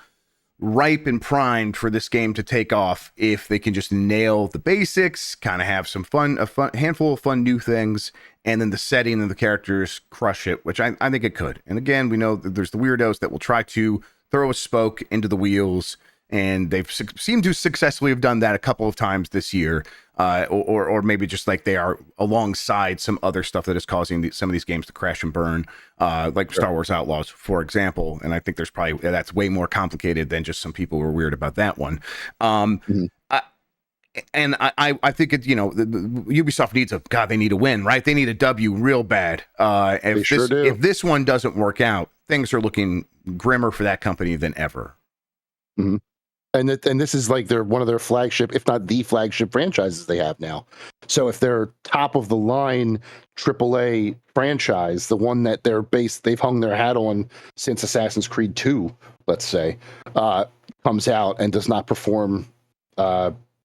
ripe and primed for this game to take off if they can just nail the basics, kind of have some a handful of fun new things, and then the setting and the characters crush it, which I think it could. And again, we know that there's the weirdos that will try to throw a spoke into the wheels, and they've seemed to successfully have done that a couple of times this year, or maybe just like they are alongside some other stuff that is causing some of these games to crash and burn, like Star Wars Outlaws, for example. And I think there's probably that's way more complicated than just some people who are weird about that one. I think it, Ubisoft needs they need a win, right? They need a W real bad. If this one doesn't work out, things are looking grimmer for that company than ever. Mm-hmm. And this is like one of their flagship, if not the flagship franchises they have now. So if their top of the line AAA franchise, the one that they've hung their hat on since Assassin's Creed 2, let's say, comes out and does not perform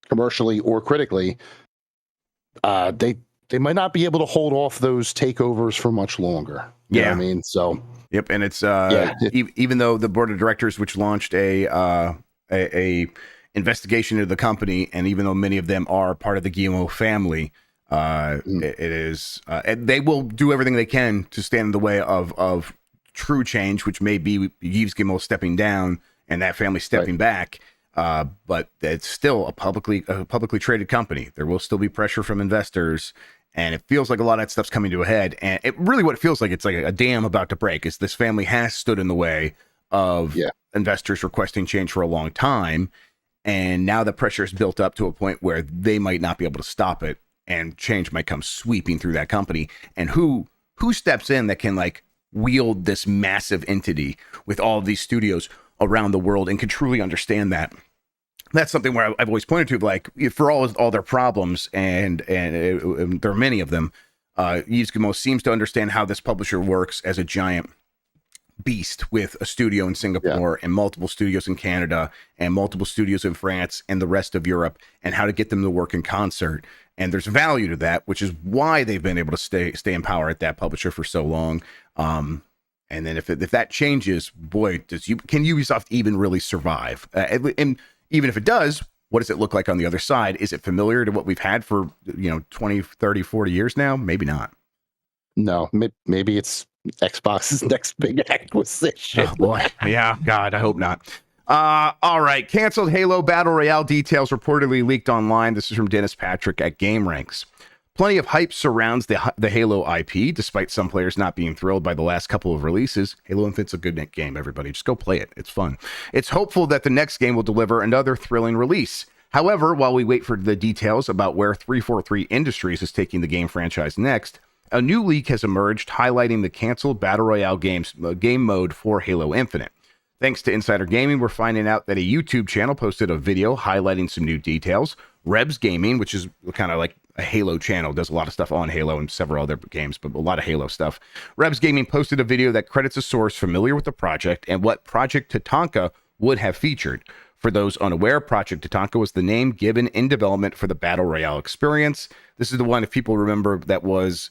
commercially or critically, they might not be able to hold off those takeovers for much longer. You know what I mean? So yep, and it's even though the board of directors, which launched a investigation into the company, and even though many of them are part of the Guillemot family, it is they will do everything they can to stand in the way of true change, which may be Yves Guillemot stepping down and that family stepping back. But it's still a publicly traded company. There will still be pressure from investors, and it feels like a lot of that stuff's coming to a head. And what it feels like, it's like a dam about to break. Is this family has stood in the way of investors requesting change for a long time, and now the pressure is built up to a point where they might not be able to stop it, and change might come sweeping through that company. And who steps in that can like wield this massive entity with all of these studios around the world and can truly understand that? That's something where I've always pointed to, like, for all their problems, and there are many of them, Yves Guillemot seems to understand how this publisher works as a giant beast with a studio in Singapore and multiple studios in Canada and multiple studios in France and the rest of Europe, and how to get them to work in concert. And there's value to that, which is why they've been able to stay in power at that publisher for so long. And then if that changes, boy, can Ubisoft even really survive? And even if it does, what does it look like on the other side? Is it familiar to what we've had for 20, 30, 40 years now? Maybe not. No, maybe it's Xbox's next big acquisition. Oh boy. Yeah, God, I hope not. All right. Canceled Halo Battle Royale details reportedly leaked online. This is from Dennis Patrick at GameRanks. Plenty of hype surrounds the Halo IP, despite some players not being thrilled by the last couple of releases. Halo Infinite's a good game, everybody. Just go play it. It's fun. It's hopeful that the next game will deliver another thrilling release. However, while we wait for the details about where 343 Industries is taking the game franchise next, a new leak has emerged highlighting the canceled Battle Royale game mode for Halo Infinite. Thanks to Insider Gaming, we're finding out that a YouTube channel posted a video highlighting some new details. Rebs Gaming, which is kind of like a Halo channel, does a lot of stuff on Halo and several other games, but a lot of Halo stuff. Rebs Gaming posted a video that credits a source familiar with the project and what Project Tatanka would have featured. For those unaware, Project Tatanka was the name given in development for the Battle Royale experience. This is the one, if people remember, that was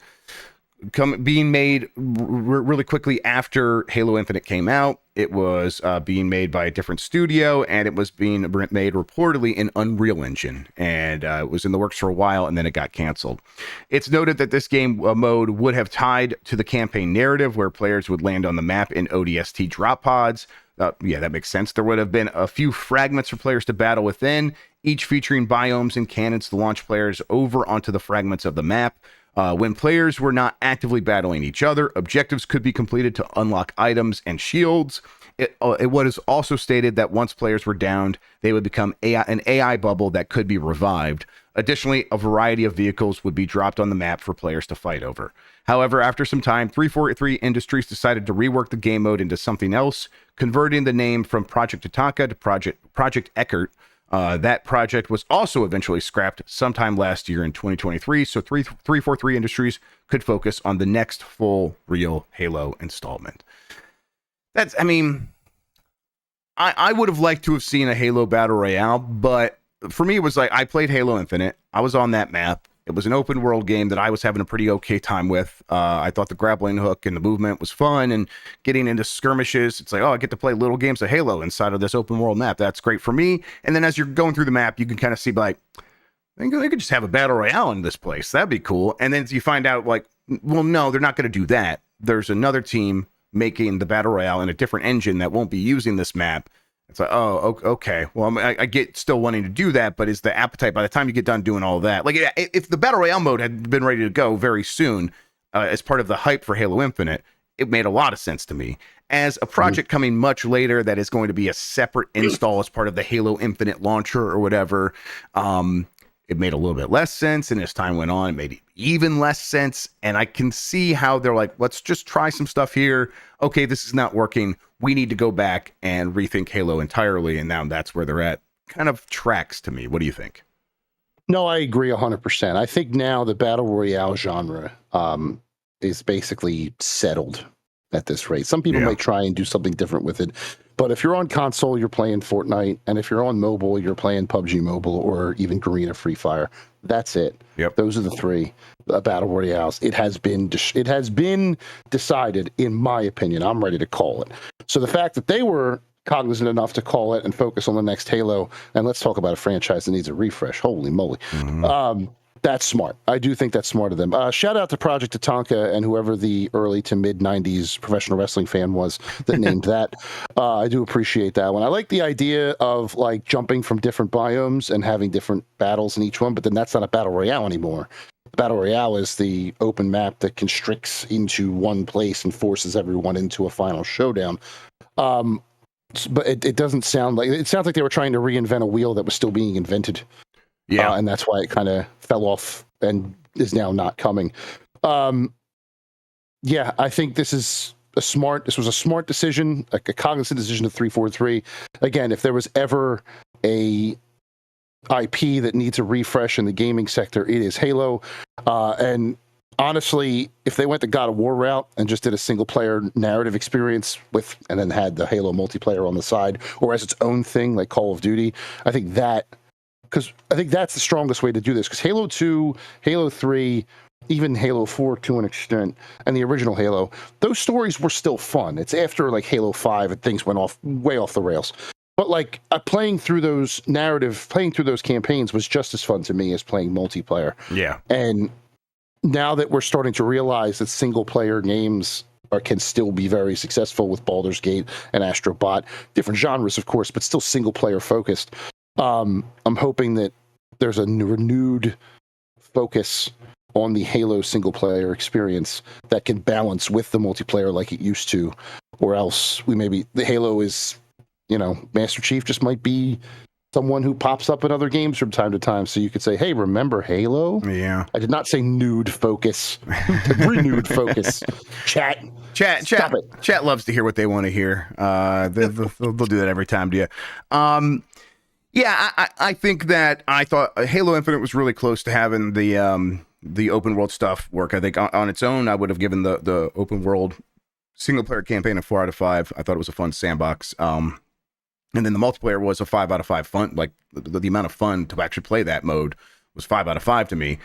being made really quickly after Halo Infinite came out. It was being made by a different studio, and it was being made reportedly in Unreal Engine, and it was in the works for a while, and then it got canceled. It's noted that this game mode would have tied to the campaign narrative, where players would land on the map in ODST drop pods. Yeah, that makes sense. There would have been a few fragments for players to battle within, each featuring biomes and cannons to launch players over onto the fragments of the map. When players were not actively battling each other, objectives could be completed to unlock items and shields. It was also stated that once players were downed, they would become an AI bubble that could be revived. Additionally, a variety of vehicles would be dropped on the map for players to fight over. However, after some time, 343 Industries decided to rework the game mode into something else, converting the name from Project Tatanka to Project Eckert. That project was also eventually scrapped sometime last year in 2023, so 343 Industries could focus on the next full real Halo installment. I would have liked to have seen a Halo Battle Royale, but for me, it was like I played Halo Infinite. I was on that map. It was an open world game that I was having a pretty okay time with. I thought the grappling hook and the movement was fun, and getting into skirmishes, it's like, oh, I get to play little games of Halo inside of this open world map. That's great for me. And then as you're going through the map, you can kind of see like, they could just have a battle royale in this place. That'd be cool. And then you find out like, well, no, they're not going to do that. There's another team making the battle royale in a different engine that won't be using this map. It's like, oh, okay. Well, I get still wanting to do that, but is the appetite by the time you get done doing all that? Like, if the Battle Royale mode had been ready to go very soon as part of the hype for Halo Infinite, it made a lot of sense to me. As a project coming much later that is going to be a separate install as part of the Halo Infinite launcher or whatever, it made a little bit less sense. And as time went on, it made even less sense. And I can see how they're like, let's just try some stuff here. Okay, this is not working. We need to go back and rethink Halo entirely. And now that's where they're at. Kind of tracks to me. What do you think? No, I agree 100%. I think now the Battle Royale genre is basically settled at this rate. Some people might try and do something different with it. But if you're on console, you're playing Fortnite. And if you're on mobile, you're playing PUBG Mobile or even Garena Free Fire. That's it. Yep. Those are the three Battle Royales. It has been decided, in my opinion. I'm ready to call it. So the fact that they were cognizant enough to call it and focus on the next Halo, and let's talk about a franchise that needs a refresh. Holy moly. That's smart. I do think that's smart of them. Shout out to Project Tatanka and whoever the early to mid 90s professional wrestling fan was that named that. I do appreciate that one. I like the idea of like jumping from different biomes and having different battles in each one, but then that's not a battle royale anymore. Battle Royale is the open map that constricts into one place and forces everyone into a final showdown. But it doesn't sound like, it sounds like they were trying to reinvent a wheel that was still being invented. Yeah. And that's why it kind of fell off and is now not coming. Yeah, I think this was a smart decision, like a cognizant decision of 343. Again, if there was ever a IP that needs a refresh in the gaming sector, it is Halo. And honestly, if they went the God of War route and just did a single player narrative experience with, and then had the Halo multiplayer on the side or as its own thing, like Call of Duty, I think that's the strongest way to do this. Because Halo 2, Halo 3, even Halo 4 to an extent, and the original Halo, those stories were still fun. It's after like Halo 5 and things went way off the rails. But like playing through those campaigns was just as fun to me as playing multiplayer. Yeah. And now that we're starting to realize that single player games can still be very successful with Baldur's Gate and Astro Bot, different genres, of course, but still single player focused. I'm hoping that there's a renewed focus on the Halo single player experience that can balance with the multiplayer like it used to, or else the Halo is, Master Chief just might be someone who pops up in other games from time to time. So you could say, hey, remember Halo? Yeah. I did not say nude focus. Renewed focus. Chat loves to hear what they want to hear. They'll do that every time to you. Yeah, I think that I thought Halo Infinite was really close to having the open world stuff work. I think on its own, I would have given the open world single player campaign a 4 out of 5. I thought it was a fun sandbox. And then the multiplayer was a 5 out of 5 fun. Like the amount of fun to actually play that mode was 5 out of 5 to me.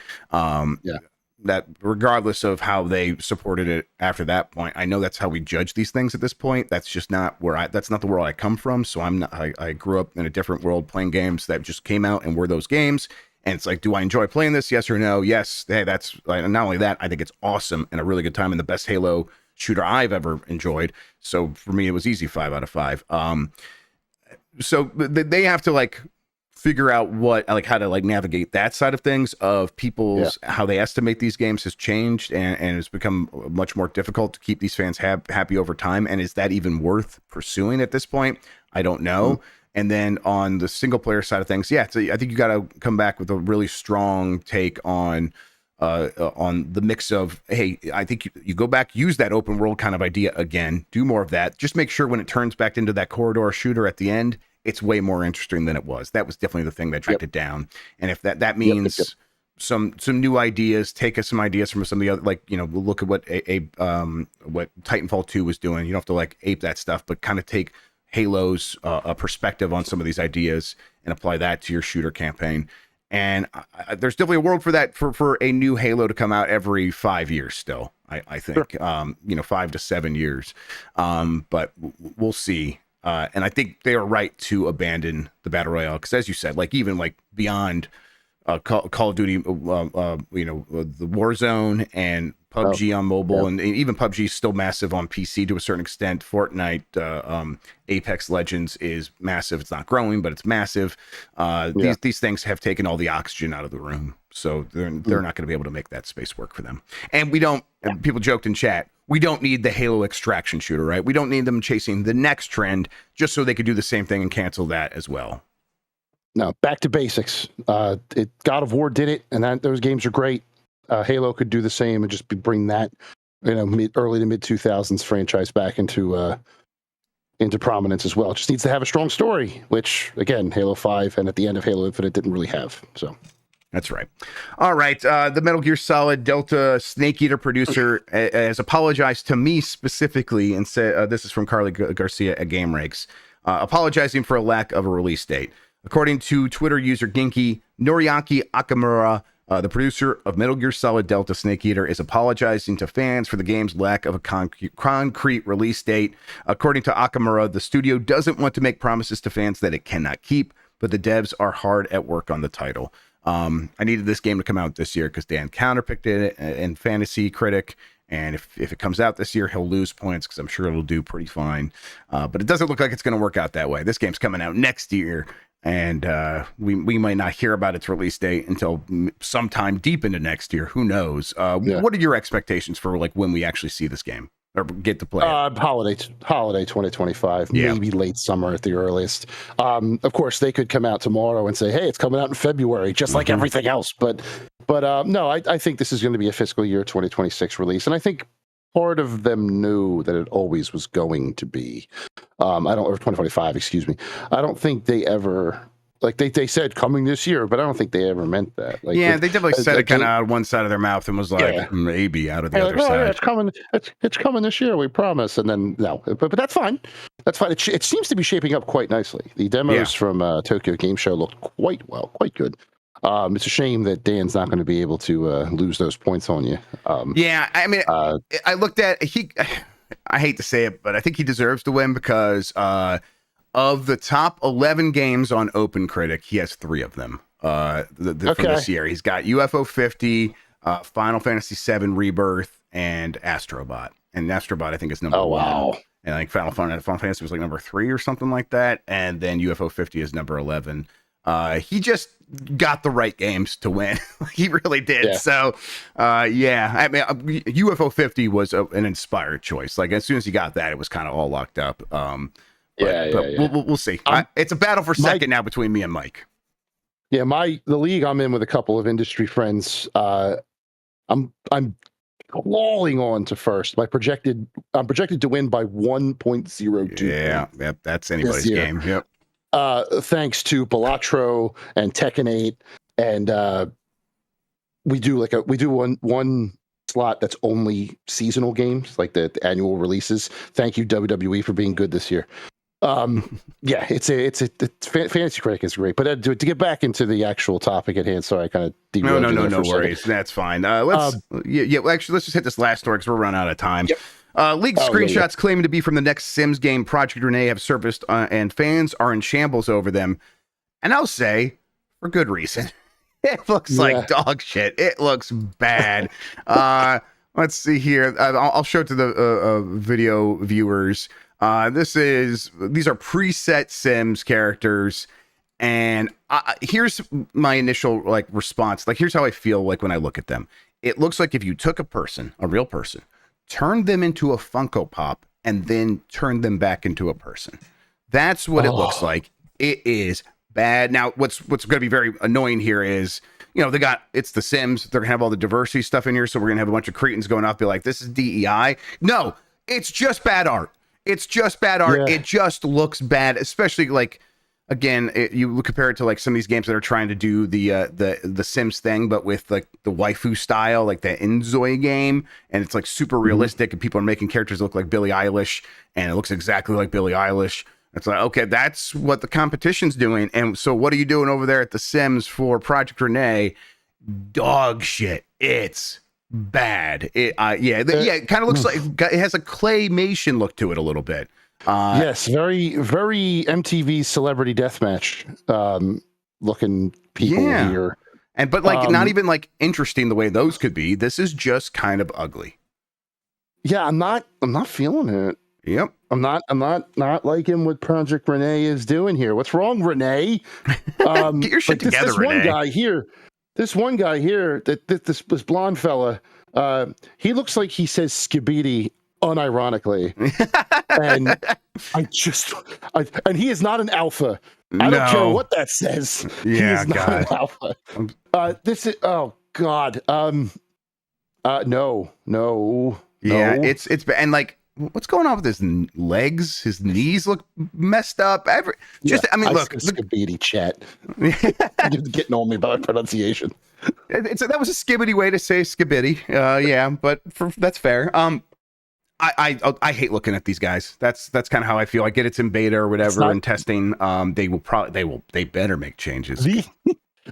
That regardless of how they supported it after that point, I know that's how we judge these things at this point. That's just not that's not the world I come from. So I grew up in a different world playing games that just came out and were those games. And it's like, do I enjoy playing this? Yes or no? Yes. Hey, that's not only that, I think it's awesome and a really good time and the best Halo shooter I've ever enjoyed. So for me, it was easy 5 out of 5. So they have to figure out how to navigate that side of things of people's how they estimate these games has changed and it's become much more difficult to keep these fans happy over time. And is that even worth pursuing at this point? I don't know. And then on the single player side of things, I think you got to come back with a really strong take on the mix of, hey, I think you go back, use that open world kind of idea again, do more of that. Just make sure when it turns back into that corridor shooter at the end, it's way more interesting than it was. That was definitely the thing that dragged it down. And if that means some new ideas, take us some ideas from some of the other, like, you know, we'll look at what what Titanfall 2 was doing. You don't have to like ape that stuff, but kind of take Halo's a perspective on some of these ideas and apply that to your shooter campaign. And there's definitely a world for that, for a new Halo to come out every 5 years still, I think, you know, 5 to 7 years. But we'll see. And I think they are right to abandon the Battle Royale. Because as you said, like even like beyond Call of Duty, you know, the Warzone and PUBG on mobile, and even PUBG is still massive on PC to a certain extent. Fortnite, Apex Legends is massive. It's not growing, but it's massive. These things have taken all the oxygen out of the room, so they're not going to be able to make that space work for them. And we don't. People joked in chat, we don't need the Halo extraction shooter, right? We don't need them chasing the next trend just so they could do the same thing and cancel that as well. No, back to basics. God of War did it, and those games are great. Halo could do the same and just bring that, you know, early to mid 2000s franchise back into prominence as well. It just needs to have a strong story, which again, Halo 5 and at the end of Halo Infinite didn't really have. So that's right. All right. The Metal Gear Solid Delta Snake Eater producer has apologized to me specifically and said, this is from Carly Garcia at GameRakes, apologizing for a lack of a release date. According to Twitter user Genki, Noriaki Akamura, the producer of Metal Gear Solid Delta Snake Eater, is apologizing to fans for the game's lack of a concrete release date. According to Akamura, the studio doesn't want to make promises to fans that it cannot keep, but the devs are hard at work on the title. I needed this game to come out this year because Dan counterpicked it in Fantasy Critic, and if it comes out this year, he'll lose points because I'm sure it'll do pretty fine. But it doesn't look like it's going to work out that way. This game's coming out next year. And we might not hear about its release date until sometime deep into next year. Who knows? What are your expectations for like when we actually see this game or get to play it? Holiday 2025, maybe late summer at the earliest. Of course, they could come out tomorrow and say, "Hey, it's coming out in February," just like everything else. But no, I think this is going to be a fiscal year 2026 release, and I think part of them knew that it always was going to be. Or 2025, excuse me. I don't think they ever, like they said coming this year, but I don't think they ever meant that. Like, they definitely said it kind of out of one side of their mouth and was like maybe out of the other side. Yeah, it's coming this year, we promise. And then no, but that's fine. That's fine. It seems to be shaping up quite nicely. The demos from Tokyo Game Show looked quite good. It's a shame that Dan's not going to be able to lose those points on you. I mean, I looked at I hate to say it, but I think he deserves to win because of the top 11 games on OpenCritic, he has 3 of them for this year. He's got UFO 50, Final Fantasy 7 Rebirth, and Astrobot. And Astrobot, I think, is number 1. Wow. And I think Final Fantasy was like number 3 or something like that. And then UFO 50 is number 11. He just got the right games to win. He really did. Yeah. So, I mean, UFO 50 was an inspired choice. Like as soon as he got that, it was kind of all locked up. We'll see. It's a battle for second now between me and Mike. Yeah, the league I'm in with a couple of industry friends. I'm clawing on to first. I'm projected to win by 1.02. Yeah, that's anybody's game. Yep. Thanks to Balatro and Tekken 8, and we do one slot that's only seasonal games, like the annual releases. Thank you WWE for being good this year. It's Fantasy Critic is great, but to get back into the actual topic at hand, sorry, I kind of derailed. No worries, that's fine. Let's just hit this last story because we're running out of time. Yep. Leaked screenshots claiming to be from the next Sims game Project Renee have surfaced, and fans are in shambles over them. And I'll say, for good reason. It looks like dog shit. It looks bad. Let's see here. I'll show it to the video viewers. These are preset Sims characters. And here's my initial response. Here's how I feel like when I look at them. It looks like if you took a real person, turned them into a Funko Pop, and then turned them back into a person. That's what it looks like. It is bad. Now, what's going to be very annoying here is, it's The Sims. They're going to have all the diversity stuff in here, so we're going to have a bunch of cretins going off, be like, this is DEI. No, it's just bad art. It's just bad art. Yeah. It just looks bad, especially again, you compare it to like some of these games that are trying to do the Sims thing, but with like the waifu style, like the Inzoi game, and it's like super realistic, and people are making characters look like Billie Eilish, and it looks exactly like Billie Eilish. It's like, okay, that's what the competition's doing. And so what are you doing over there at the Sims for Project Renee? Dog shit. It's bad. It it kind of looks like it has a claymation look to it a little bit. Yes, very, very MTV Celebrity Deathmatch looking people here. But like not even like interesting the way those could be. This is just kind of ugly. Yeah, I'm not feeling it. Yep. I'm not liking what Project Renee is doing here. What's wrong, Renee? Get your shit together, this Renee. This one guy here, this blonde fella, he looks like he says skibidi unironically. And and he is not an alpha. I don't care what that says. Yeah, he is not an alpha. This is, oh God. No. Yeah, it's and like, what's going on with his legs? His knees look messed up. I mean, look, skibidi chat. You're getting on me about pronunciation. That was a skibbity way to say skibidi. But that's fair. I hate looking at these guys. That's kind of how I feel. I get it's in beta or whatever and testing. They better make changes.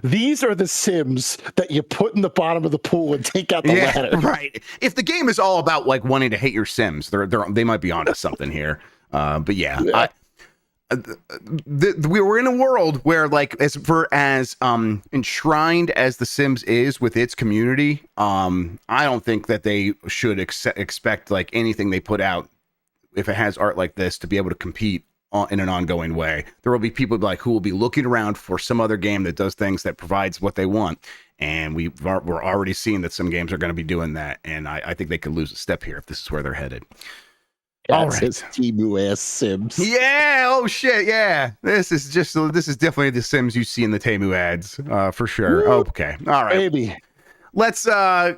These are the Sims that you put in the bottom of the pool and take out the ladder. Right. If the game is all about like wanting to hate your Sims, they might be onto something here. But yeah. We were in a world where, like, as enshrined as the Sims is with its community, I don't think that they should expect like anything they put out, if it has art like this, to be able to compete in an ongoing way. There will be people who will be looking around for some other game that does things that provides what they want, and we're already seeing that some games are going to be doing that, and I think they could lose a step here if this is where they're headed. All right. Temu ass Sims. Yeah. Oh shit. Yeah. This is definitely the Sims you see in the Temu ads, for sure. Woo. Okay. All right. Baby. Let's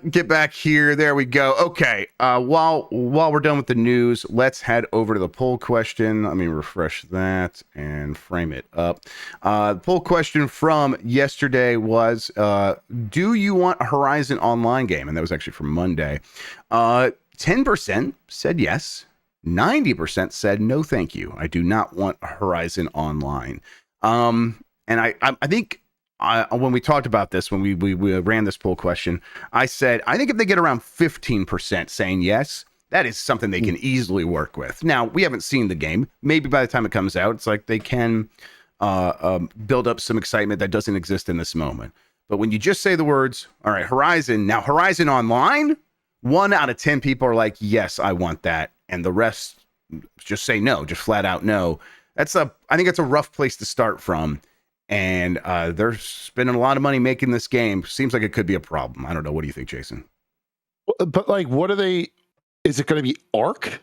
get back here. There we go. Okay. While we're done with the news, let's head over to the poll question. Let me refresh that and frame it up. The poll question from yesterday was, do you want a Horizon Online game? And that was actually from Monday. 10% said yes. 90% said no, thank you. I do not want Horizon Online. And I think when we talked about this, when we ran this poll question, I said I think if they get around 15% saying yes, that is something they can easily work with. Now, we haven't seen the game. Maybe by the time it comes out, it's like they can build up some excitement that doesn't exist in this moment. But when you just say the words, all right, Horizon Online, 1 out of 10 people are like, yes, I want that. And the rest just say no, just flat out no. I think it's a rough place to start from. And they're spending a lot of money making this game. Seems like it could be a problem. I don't know. What do you think, Jason? But like, what are they? Is it going to be Ark?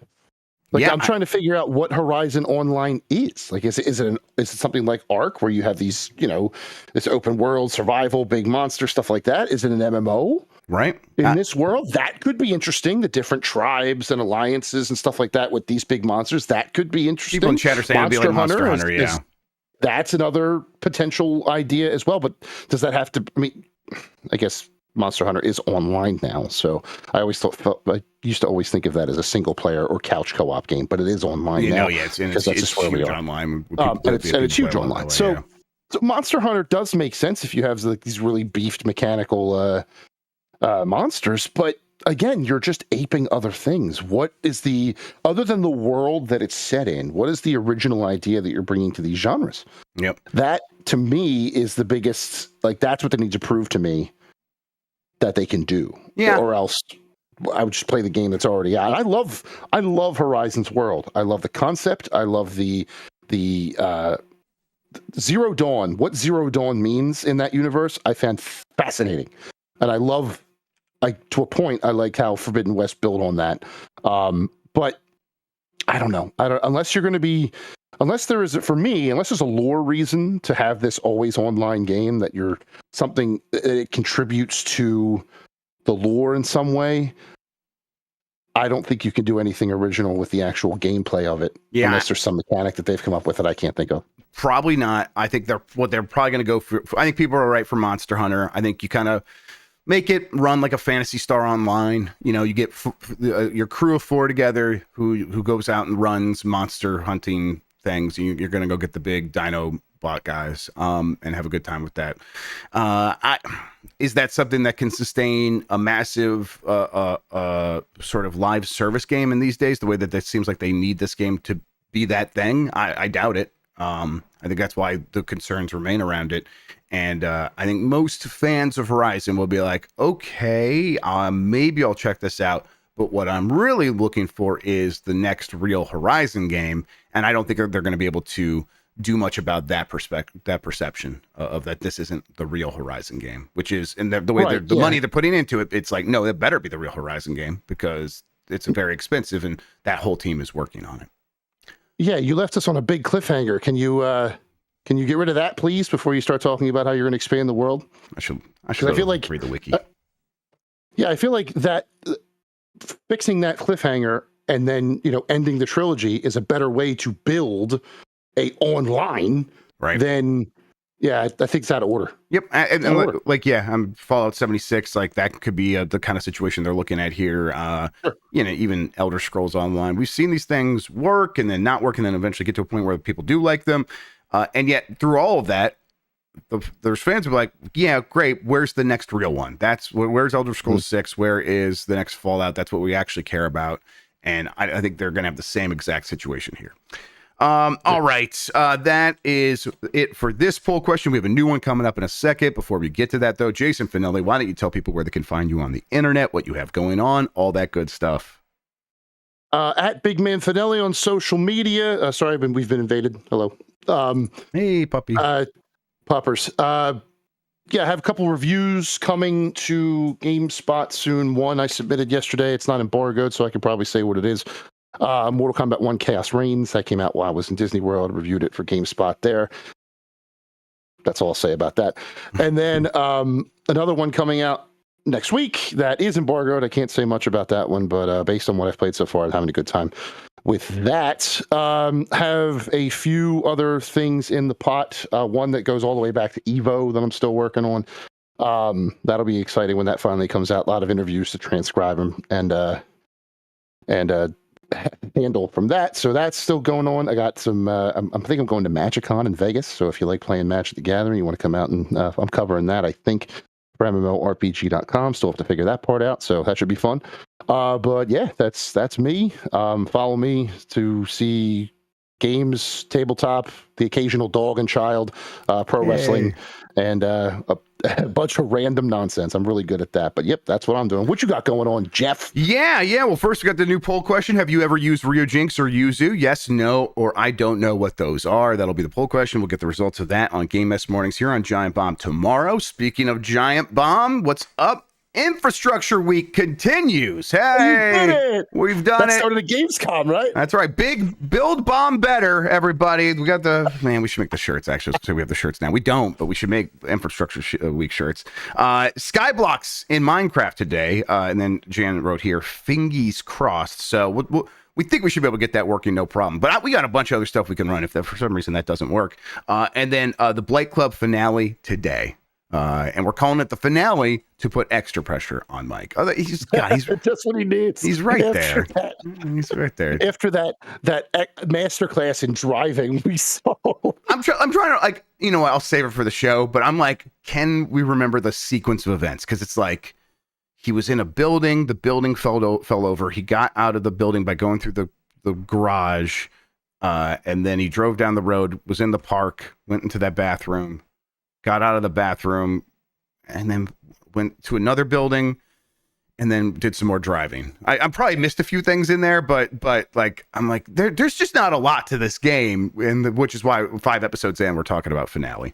Like, I'm trying to figure out what Horizon Online is. Like, is it something like Ark, where you have these, this open world survival, big monster stuff like that? Is it an MMO? Right. In this world, that could be interesting. The different tribes and alliances and stuff like that with these big monsters, that could be interesting. People in chat are saying it'd be like Monster Hunter, yeah. That's another potential idea as well. But does that have to? I mean, I guess Monster Hunter is online now, so I used to always think of that as a single player or couch co-op game, but it is online now. It's huge online. It's huge online. So Monster Hunter does make sense if you have these really beefed mechanical monsters, but again, you're just aping other things. What is other than the world that it's set in, what is the original idea that you're bringing to these genres? Yep. That, to me, is the biggest, that's what they need to prove to me that they can do. Yeah. Or else I would just play the game that's already out. I love Horizon's world. I love the concept. I love the Zero Dawn. What Zero Dawn means in that universe, I found fascinating. And I love, to a point, I like how Forbidden West built on that. But I don't know. Unless there's a lore reason to have this always online game, that it contributes to the lore in some way, I don't think you can do anything original with the actual gameplay of it. Yeah. Unless there's some mechanic that they've come up with that I can't think of. Probably not. I think they're probably going to go for. I think people are right for Monster Hunter. I think you kind of make it run like a Phantasy Star Online. You know, you get your crew of 4 together who goes out and runs monster hunting things. You're going to go get the big dino bot guys and have a good time with that. Is that something that can sustain a massive sort of live service game in these days, the way that it seems like they need this game to be that thing? I doubt it. I think that's why the concerns remain around it. And I think most fans of Horizon will be like, okay, maybe I'll check this out. But what I'm really looking for is the next real Horizon game. And I don't think they're going to be able to do much about that perception of that this isn't the real Horizon game, which is, and the way the money they're putting into it, it's like, no, it better be the real Horizon game because it's very expensive and that whole team is working on it. Yeah, you left us on a big cliffhanger. Can you get rid of that, please, before you start talking about how you're going to expand the world? I should feel like read the wiki. I feel like that fixing that cliffhanger and then ending the trilogy is a better way to build a online than. Yeah, I think it's out of order. Yep, and Fallout 76, like that could be the kind of situation they're looking at here. Sure. Even Elder Scrolls Online. We've seen these things work and then not work, and then eventually get to a point where people do like them. And yet, through all of that, there's fans who are like, "Yeah, great. Where's the next real one? Where's Elder Scrolls 6? Where is the next Fallout? That's what we actually care about." And I think they're going to have the same exact situation here. All right. That is it for this poll question. We have a new one coming up in a second. Before we get to that, though, Jason Fanelli, why don't you tell people where they can find you on the internet, what you have going on, all that good stuff? At Big Man Fanelli on social media. Sorry, we've been invaded. Hello. Hey, puppy. Poppers. I have a couple reviews coming to GameSpot soon. One I submitted yesterday. It's not embargoed, so I can probably say what it is. Mortal Kombat 1 Chaos Reigns. That came out while I was in Disney World. Reviewed it for GameSpot there. That's all I'll say about that. And then another one coming out next week that is embargoed. I can't say much about that one, but based on what I've played so far, I'm having a good time with that. Have a few other things in the pot. One that goes all the way back to Evo that I'm still working on. That'll be exciting when that finally comes out. A lot of interviews to transcribe them and handle from that. So that's still going on. I got some, I think I'm going to MagicCon in Vegas. So if you like playing Magic the Gathering, you want to come out and I'm covering that, I think, for MMORPG.com. Still have to figure that part out. So that should be fun. But yeah, that's me. Follow me to see games, tabletop, the occasional dog and child, pro wrestling, and a bunch of random nonsense. I'm really good at that. But yep, that's what I'm doing. What you got going on, Jeff? Yeah. Well, first we got the new poll question. Have you ever used Ryujinx or Yuzu? Yes, no, or I don't know what those are. That'll be the poll question. We'll get the results of that on Game Mess Mornings here on Giant Bomb tomorrow. Speaking of Giant Bomb, what's up? Infrastructure Week continues. Hey, we've done that it. Started at Gamescom, right? That's right. Big Build Bomb Better, everybody. We got we should make the shirts, actually. So we have the shirts now. We don't, but we should make Infrastructure Week shirts. Skyblocks in Minecraft today. And then Jan wrote here, fingies crossed. So we think we should be able to get that working, no problem. But we got a bunch of other stuff we can run if for some reason that doesn't work. And then the Blight Club finale today. And we're calling it the finale to put extra pressure on Mike. Oh, he's just what he needs. He's right there. He's right there. After that masterclass in driving we saw. I'm trying to I'll save it for the show, but I'm like, can we remember the sequence of events? Because it's like he was in a building, the building fell over. He got out of the building by going through the garage, and then he drove down the road, was in the park, went into that bathroom. Got out of the bathroom and then went to another building and then did some more driving. I probably missed a few things in there, but like, I'm like, there's just not a lot to this game, which is why 5 episodes in, we're talking about finale.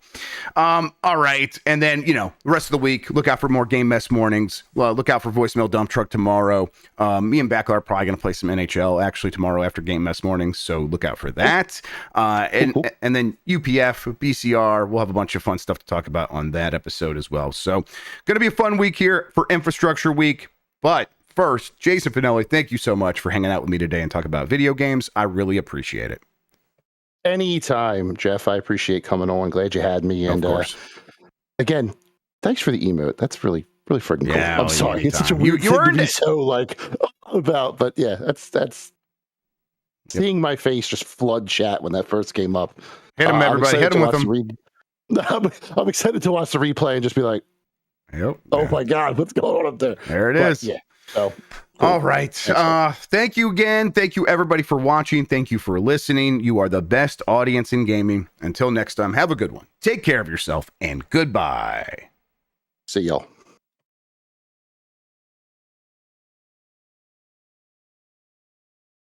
All right. And then, the rest of the week, look out for more Game Mess Mornings. Well, look out for Voicemail Dump Truck tomorrow. Me and Backler are probably going to play some NHL actually tomorrow after Game Mess Mornings. So look out for that. And then UPF, BCR, we'll have a bunch of fun stuff to talk about on that episode as well. So going to be a fun week here for Infrastructure Week. But first, Jason Fanelli, thank you so much for hanging out with me today and talking about video games. I really appreciate it. Anytime, Jeff. I appreciate coming on. Glad you had me. And of course. Again, thanks for the emote. That's really freaking cool. Yeah, I'm sorry. anytime. It's such a weird You thing to earned be it. so like about, but yeah, that's seeing my face just flood chat when that first came up. Hit him, everybody. Hit him with him. I'm excited to watch the replay and just be like, yep. Oh my God, what's going on up there? There it is. Yeah. So, cool. All right. Thank you again. Thank you, everybody, for watching. Thank you for listening. You are the best audience in gaming. Until next time, have a good one. Take care of yourself, and goodbye. See y'all.